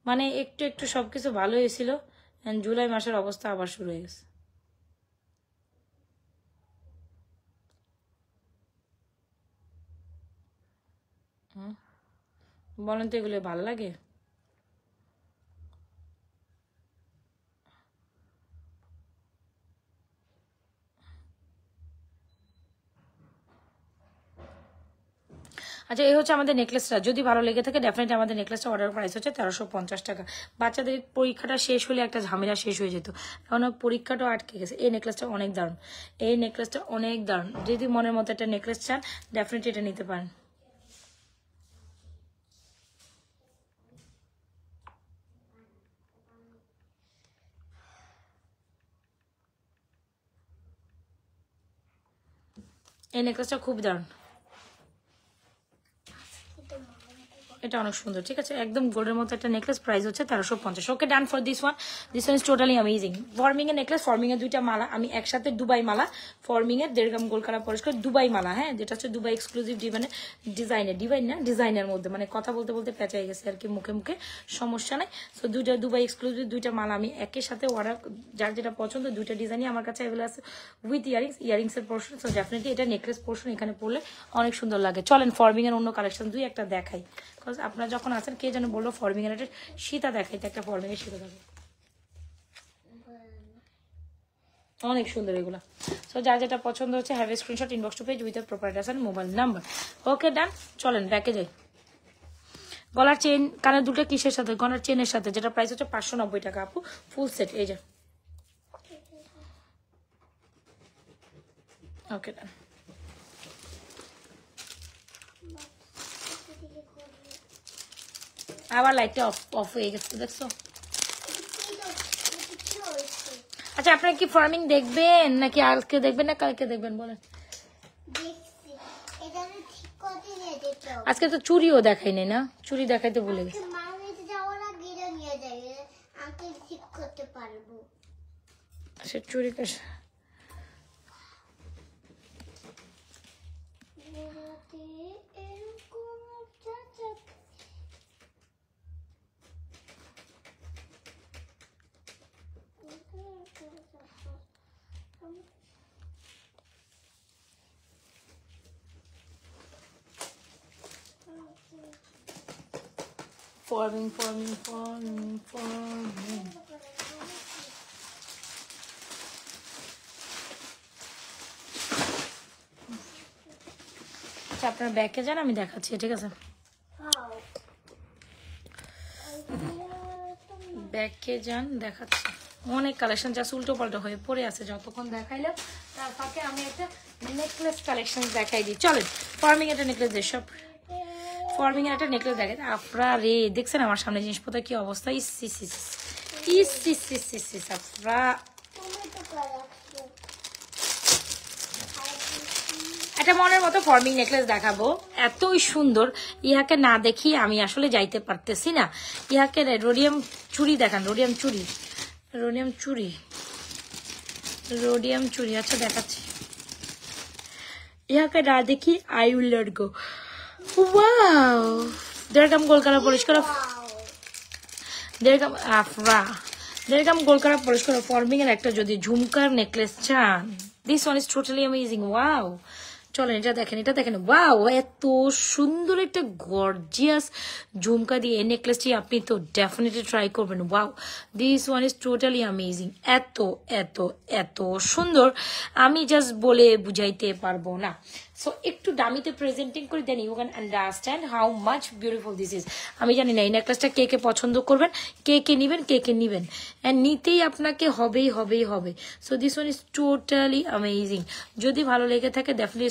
[SPEAKER 1] মানে একটু সবকিছু ভালো হয়েছিল জুলাই মাসের অবস্থা আবার শুরু হয়ে গেছে বলেন তো এগুলো ভালো লাগে আচ্ছা এই হচ্ছে আমাদের নেকলেসটা যদি ভালো লেগে থাকে ডেফিনেটলি আমাদের নেকলেসটা অর্ডার প্রাইস হচ্ছে 1350 টাকা বাচ্চাদের পরীক্ষাটা শেষ হলে একটা ঝামেলা শেষ হয়ে যেত এখন পরীক্ষাটাও আটকে গেছে এই নেকলেসটা অনেক দারুণ যদি মনের মতো একটা নেকলেস চান ডেফিনেটলি এটা নিতে পারেন এই নেকলেসটা খুব দারুণ এটা অনেক সুন্দর, ঠিক আছে, একদম গোল্ডের মতো একটা নেকলেস, প্রাইস হচ্ছে 1350। Okay, done for this one is totally amazing. ফর্মিং এর নেকলেস, ফর্মিং এর দুইটা মালা আমি একসাথে, দুবাই মালা, ফর্মিং এর 1.5 গ্রাম গোল্ড কালার পলিশ করে দুবাই মালা, হ্যাঁ, যেটা হচ্ছে দুবাই এক্সক্লুসিভ ডিজাইনের মধ্যে, মানে কথা বলতে বলতে পেঁচাই গেছে আর কি, মুখে মুখে সমস্যা নাই। সো দুইটা দুবাই এক্সক্লুসিভ দুইটা মালা আমি একই সাথে অর্ডার, যার যেটা পছন্দ, দুইটা ডিজাইনই আমার কাছে অ্যাভেলেবল আছে উইথ ইয়ারিংস এর পোর্শন। সো ডেফিনেটলি এটা নেকলেস পোর্শন এখানে পড়লে অনেক সুন্দর লাগে। চলেন ফর্মিং এর অন্য কালেকশন দুই একটা দেখাই, বিকজ আপনারা যখন আছেন কে যেন বললো ফর্মিং এর একটা সীতা দেখাইতে, একটা ফর্মিং এর সীতা দেখো, অনেক সুন্দর এগুলা। সো যার যেটা পছন্দ হচ্ছে have a screenshot, inbox to page with proper address and mobile number. Okay done, চলেন ব্যাকে যাই। গলার চেন, কানের দুটো কিসের সাথে? গলার চেনের সাথে, যেটা প্রাইস হচ্ছে 590 টাকা আপু, ফুল সেট। এই যে ওকে ডান। আবার লাইটটা অফ হয়ে গেছে, দেখছো? আচ্ছা, আপনারা কি ফর্মিং দেখবেন নাকি আজকে দেখবেন না কালকে দেখবেন বলেন? আজকে তো চুড়িও দেখাই নাই না, চুড়ি দেখাইতে ভুলে গেছি। আচ্ছা চুড়িটা forming. আচ্ছা আপনারা ব্যাকে যান, আমি দেখাচ্ছি, ঠিক আছে? ব্যাকে যান, দেখাচ্ছি অনেক কালেকশন, জাস্ট উল্টো পাল্টো হয়ে পড়ে আছে যতক্ষণ দেখাইলাম। তার ফাঁকে আমি একটা নেকলেস কালেকশন দেখাই দিই। চলেন ফর্মিং একটা নেকলেস, যেসব ফর্মিং এর একটা নেকলেস দেখেন আপনারা রে, দেখছেন আমার সামনে জিনিসপত্র কি অবস্থা? আপনারা একটা মনের মতো ফর্মিং নেকলেস দেখাবো, এতই সুন্দর। ইহাকে না দেখি আমি আসলে যাইতে পারতেছি না। ইহাকে রোডিয়াম চুড়ি দেখান, রোডিয়াম চুড়ি, আচ্ছা দেখাচ্ছি। ইহাকে না দেখি I will not go. Wow, 1.5 gram gold colour polish করা, 1.5 গ্রাম গোল্ড কালার পলিশ করা ফর্মিং এর একটা যদি ঝুমকার নেকলেস চান, this one is totally amazing. Wow, চলেন এটা দেখেন। ওয়াও, এত সুন্দর একটা গর্জিয়াস ঝুমকা দিয়ে এই নেকলেসটি আপনি তো ডেফিনেটলি ট্রাই করবেন। Wow, this one is totally amazing. এত এত এত সুন্দর, আমি জাস্ট বলে বুঝাইতে পারবো না। সো একটু দামিতে প্রেজেন্টিং করে দেন you can understand how much beautiful this is. আমি জানি না এই নেকলেসটা কে কে পছন্দ করবেন, কে কে নিবেন, অ্যান্ড নিতেই আপনাকে হবেই। So this one is totally amazing. যদি ভালো লেগে থাকে ডেফিনেটলি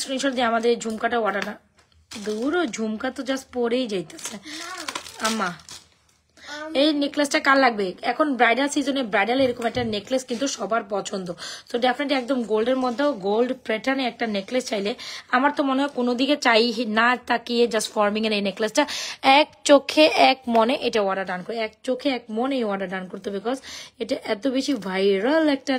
[SPEAKER 1] স্ক্রিনশট দিয়ে আমাদের ঝুমকাটা অর্ডার। দূরও ঝুমকা তো জাস্ট পরেই যাইতেছে। আম্মা এই নেকলেসটা কার লাগবে? এখন ব্রাইডাল সিজনে ব্রাইডাল এরকম একটা নেকলেস কিন্তু সবার পছন্দ। তো ডেফিনেটলি একদম গোল্ডের মধ্যেও গোল্ড প্যাটার্নে একটা নেকলেস চাইলে আমার তো মনে হয় কোনো দিকে চাই না তাকিয়ে জাস্ট ফর্মিং এর এই নেকলেসটা এক চোখে এক মনে এটা অর্ডার ডান করে, এক চোখে এক মনে অর্ডার ডান করতে, বিকজ এটা এত বেশি ভাইরাল একটা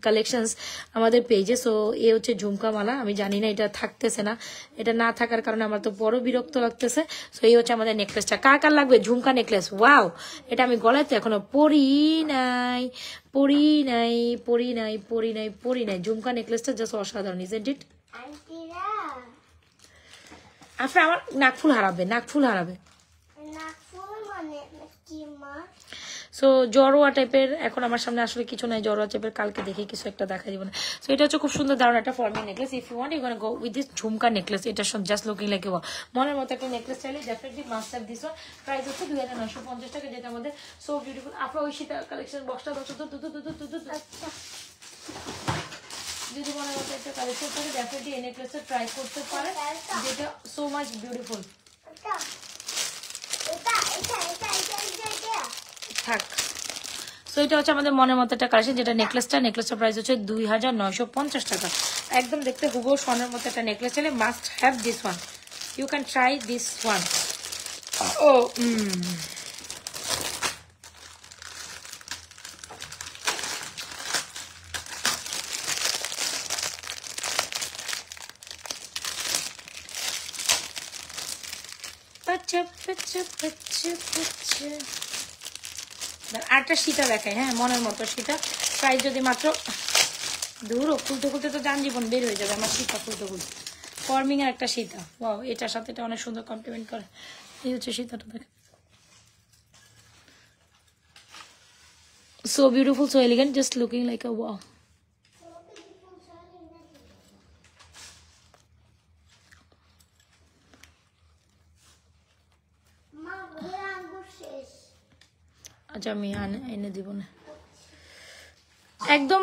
[SPEAKER 1] কালেকশনস আমাদের পেজে। সো এ হচ্ছে ঝুমকা মালা, আমি জানি না এটা থাকতেছে না, এটা না থাকার কারণে আমার তো বড় বিরক্ত লাগতেছে। সো এই হচ্ছে আমাদের নেকলেসটা, কার লাগবে ঝুমকা নেকলেস? ওয়াও, এটা আমি গলায় তো এখনো পরি নাই। ঝুমকা নেকলেসটা জাস্ট অসাধারণ, ইজন্ট ইট? আপনার আমার নাকফুল হারাবে। সো জড়োয়া টাইপের, এখন আমার সামনে আসলে কিছু নাই জড়োয়া টাইপের, কালকে দেখে কিছু একটা দেখা যাবে না। সো এটা হচ্ছে খুব সুন্দর দারুণ একটা forming necklace. If you want you can go with this jhumka necklace. এটা জাস্ট লুকিং লাইক ওয়াও, মনের মতো একটা নেকলেস চাইলে definitely must have this one. Price হচ্ছে 2950 টাকা, যেটা আমাদের সো বিউটিফুল। আপনার ওই শীতা কালেকশন বক্সটা যদি মনের মতো একটা কালেকশন থাকে ডেফিনেটলি এই নেকলেসটা ট্রাই করতে পারেন, যেটা সো মাচ বিউটিফুল। থাক। সো এটা হচ্ছে আমাদের মনের মতো একটা কালেকশন, যেটা নেকলেসটা প্রাইস হচ্ছে 2950 টাকা। একদম দেখতে হুবহু স্বর্ণের মতো একটা নেকলেস চাইলে must have this one, you can try this one. ও আরেকটা সীতা দেখাই, হ্যাঁ মনের মতো সীতা, প্রাইস যদি মাত্র দূর খুলতে খুলতে তো যান জীবন বের হয়ে যাবে আমার সীতা খুলতে খুলতে। ফর্মিং এর একটা সীতা, ওয়াও এটার সাথে এটা অনেক সুন্দর কমপ্লিমেন্ট করে। এই হচ্ছে সীতাটা দেখে, so beautiful, so elegant, just looking like a wow.
[SPEAKER 2] মা ঘোড়া আঙ্গুর শেষ।
[SPEAKER 1] আচ্ছা আমি এনে দিব না একদম।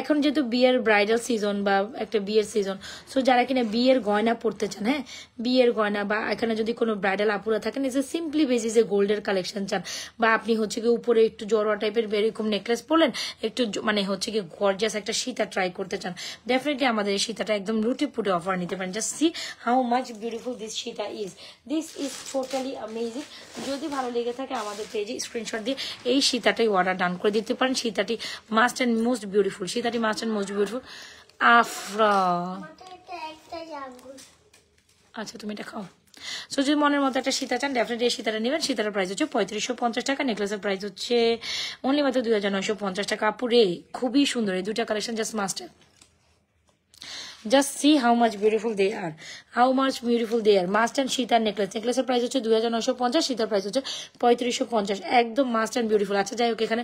[SPEAKER 1] এখন যেহেতু বিয়ের ব্রাইডাল সিজন বা একটা বিয়ের সিজন, সো যারা কিনা বিয়ের গয়না পড়তে চান, হ্যাঁ বিয়ের গয়না, বা এখানে যদি কোনো ব্রাইডাল আপুরা থাকেন এসে সিম্পলি বেসিসে গোল্ডের কালেকশন চান, বা আপনি হচ্ছে কি উপরে একটু জড়োয়া টাইপের এরকম নেকলেস পরলেন, একটু মানে হচ্ছে কি গর্জিয়াস একটা সীতা ট্রাই করতে চান, ডেফিনেটলি আমাদের এই সীতাটা একদম লুটে পুটে অফার নিতে পারেন। Just see how much beautiful this Sita is, this is totally amazing. যদি ভালো লেগে থাকে আমাদের পেজে স্ক্রিনশট দিয়ে এই সীতাটাই অর্ডার ডান করে দিতে পারেন। সীতাটি মাস্ট অ্যান্ড মোস্ট বিউটিফুল, সীতাটি মাস্ট অ্যান্ড মোস্ট বিউটিফুল। আফরা আচ্ছা তুমি এটা খাও। সো যদি মনের মতো একটা সীতা চান ডেফিনেটলি এই সীতাটা নেবেন। সীতার প্রাইস হচ্ছে 3550 টাকা, নেকলেসের প্রাইস হচ্ছে অনলি মাত্র 2950 টাকা। আপুরে খুবই সুন্দর এই দুটা collection, just master. Just see how much beautiful they are. How much beautiful they are. Mast and Sheeta necklace. Necklace price হচ্ছে 2950, Sheeta price হচ্ছে 3550। একদম মাস্ট এন্ড বিউটিফুল। আচ্ছা যাই হোক এখানে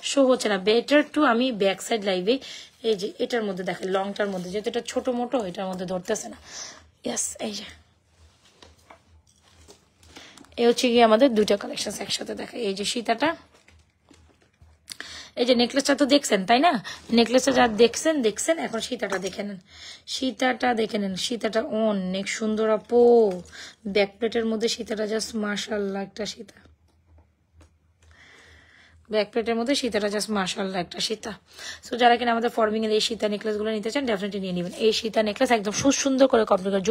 [SPEAKER 1] শো হচ্ছে না, বেটার টু আমি ব্যাক সাইড লাইভে এই যে এটার মধ্যে দেখাই, লংটার মধ্যে, যেহেতু এটা ছোট মোটো এটার মধ্যে ধরতেছে না। ইয়েস এই যে এই হচ্ছে গিয়ে আমাদের দুইটা কালেকশন একসাথে দেখাই। এই যে সীতাটা, এই যে নেকলেসটা তো দেখছেন তাই না, নেকলেসটা যা দেখছেন এখন সীতাটা দেখে নেন, সীতাটা দেখে নেন। সীতাটা অনেক সুন্দর আপু, ব্যাক প্লেটের মধ্যে সীতাটা জাস্ট মাশাআল্লাহ একটা সীতা, ব্যাক প্লেটের মধ্যে সীতাটা জাস্ট মাশাআল্লাহ একটা সীতা। সো যারা কিনা আমাদের ফর্মিং এর এই সীতা নেকলেস গুলো নিতে চান ডেফিনেটলি নিয়ে নেবেন। এই সীতা নেকলেস একদম সুন্দর করে কমপ্লিট করে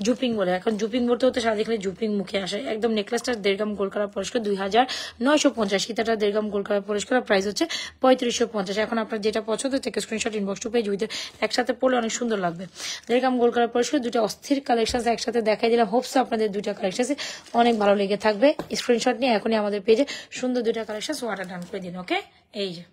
[SPEAKER 1] জুপিং বলে, এখন জুপিং বলতে হতে সারা দেখলে জুপিং মুখে আসে। একদম নেকলেসটা 1.5 গ্রাম গোল্ড কালার পরিষ্কার 2950, সীতাটা 1.5 গ্রাম গোল্ড কালার পরিষ্কার প্রাইস হচ্ছে 3550। এখন আপনার যেটা পছন্দ থেকে screenshot inbox to page with একসাথে পড়লে অনেক সুন্দর লাগবে। 1.5 গ্রাম গোল্ড কালার পরিষ্কার দুটো অস্থির কালেকশন একসাথে দেখাই দিলাম। হোপস আপনাদের দুইটা কালেকশন অনেক ভালো লেগে থাকবে। স্ক্রিনশট নিয়ে এখনই আমাদের পেজে সুন্দর দুইটা কালেকশন অর্ডার ডান করে দিন। ওকে এই যে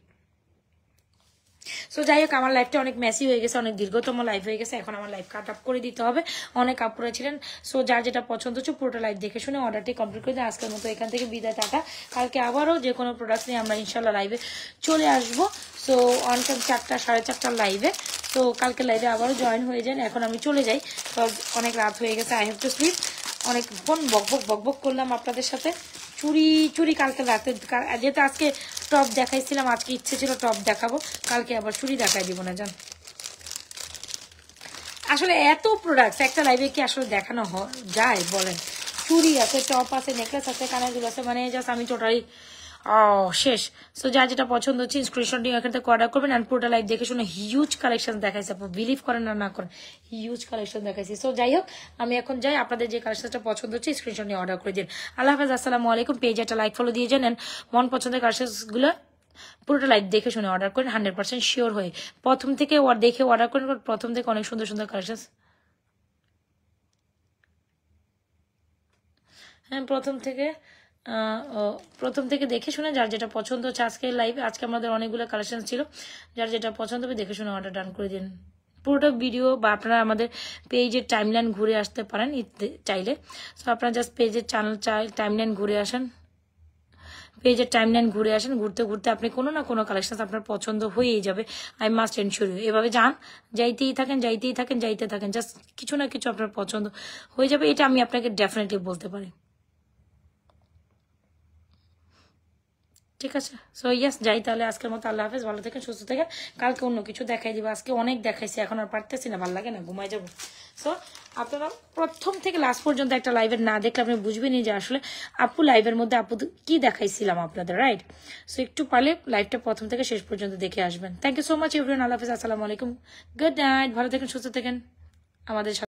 [SPEAKER 1] সো যাই হোক আমার লাইফটা অনেক মেসি হয়ে গেছে, অনেক দীর্ঘতম লাইফ হয়ে গেছে, এখন আমার লাইফ কাট আপ করে দিতে হবে। অনেক আপুরা ছিলেন, সো যার যেটা পছন্দ হচ্ছে পুরোটা লাইফ দেখে শুনে অর্ডারটি কমপ্লিট করে দিন। আজকের মতো এখান থেকে বিদায়, টাটা। কালকে আবারও যে কোনো প্রোডাক্ট নিয়ে আমরা ইনশাল্লাহ লাইভে চলে আসবো। সো অন টাইম 4টা 4:30 লাইভে, তো কালকে লাইভে আবারও জয়েন হয়ে যান। এখন আমি চলে যাই, অনেক রাত হয়ে গেছে, আই হ্যাভ টু স্লিপ। অনেকক্ষণ বকবক করলাম আপনাদের সাথে। চুরি কালকে রাতে, যেহেতু আজকে টপ দেখাইছিলাম, আজকে ইচ্ছে ছিল টপ দেখাবো, কালকে আবার চুরি দেখাই দিব না জান। আসলে এত প্রোডাক্টস একটা লাইভে কি আসলে দেখানো যায় বলেন? চুরি আছে, টপ আছে, নেকলেস আছে, কানের দুল আছে, মানে জাস্ট আমি টোটালি শেষ। সো যার যেটা পছন্দ হচ্ছে স্ক্রিনশট নিয়ে এখান থেকে অর্ডার করবেন। অ্যান্ড পুরোটা লাইভ দেখে শুনে হিউজ কালেকশন দেখাইছে, আপনি বিলিভ করেন না করেন, হিউজ কালেকশন দেখাইছি। সো যাই হোক আমি এখন যাই, আপনাদের যে কালেকশনটা পছন্দ হচ্ছে স্ক্রিনশট নিয়ে অর্ডার করে দিন। আল্লাহ হাফেজ, আসসালামু আলাইকুম। পেজ একটা লাইক ফলো দিয়ে যান, মন পছন্দের কালেকশনগুলো পুরোটা লাইভ দেখে শুনে অর্ডার করেন, 100% শিওর হয়ে প্রথম থেকে দেখে অর্ডার করেন। প্রথম থেকে অনেক সুন্দর সুন্দর কালেকশন, হ্যাঁ প্রথম থেকে দেখে শুনে যার যেটা পছন্দ হচ্ছে। আজকে লাইভে আজকে আমাদের অনেকগুলো কালেকশন ছিল, যার যেটা পছন্দ হবে দেখে শুনে অর্ডার ডান করে দিন। পুরোটা ভিডিও বা আপনারা আমাদের পেজের টাইমলাইন ঘুরে আসতে পারেন চাইলে। সো আপনারা জাস্ট পেজের টাইমলাইন ঘুরে আসেন, পেজের টাইমলাইন ঘুরে আসেন, ঘুরতে ঘুরতে আপনি কোনো না কোনো কালেকশন আপনার পছন্দ হয়েই যাবে। I must ensure you. এভাবে যান, যাইতে থাকেন, জাস্ট কিছু না কিছু আপনার পছন্দ হয়ে যাবে, এটা আমি আপনাকে ডেফিনেটলি বলতে পারি। ঠিক আছে সো ইয়াস যাই তাহলে আজকের মতো আল্লাহ হাফেজ ভালো থাকেন সুস্থ থাকেন কালকে অন্য কিছু দেখাই দিব আজকে অনেক দেখাইছি এখন আর পারতেছি না ভালো লাগে না ঘুমাই যাবো সো আপনারা প্রথম থেকে লাস্ট পর্যন্ত একটা লাইভের না দেখলে আপনি বুঝবেনই যে আসলে আপু লাইভের মধ্যে আপু কি দেখাইছিলাম আপনাদের রাইট সো একটু পারলে লাইভটা প্রথম থেকে শেষ পর্যন্ত দেখে আসবেন thank you so much everyone আল্লাহ হাফেজ আসসালামু আলাইকুম গুড নাইট ভালো থাকেন সুস্থ থাকেন আমাদের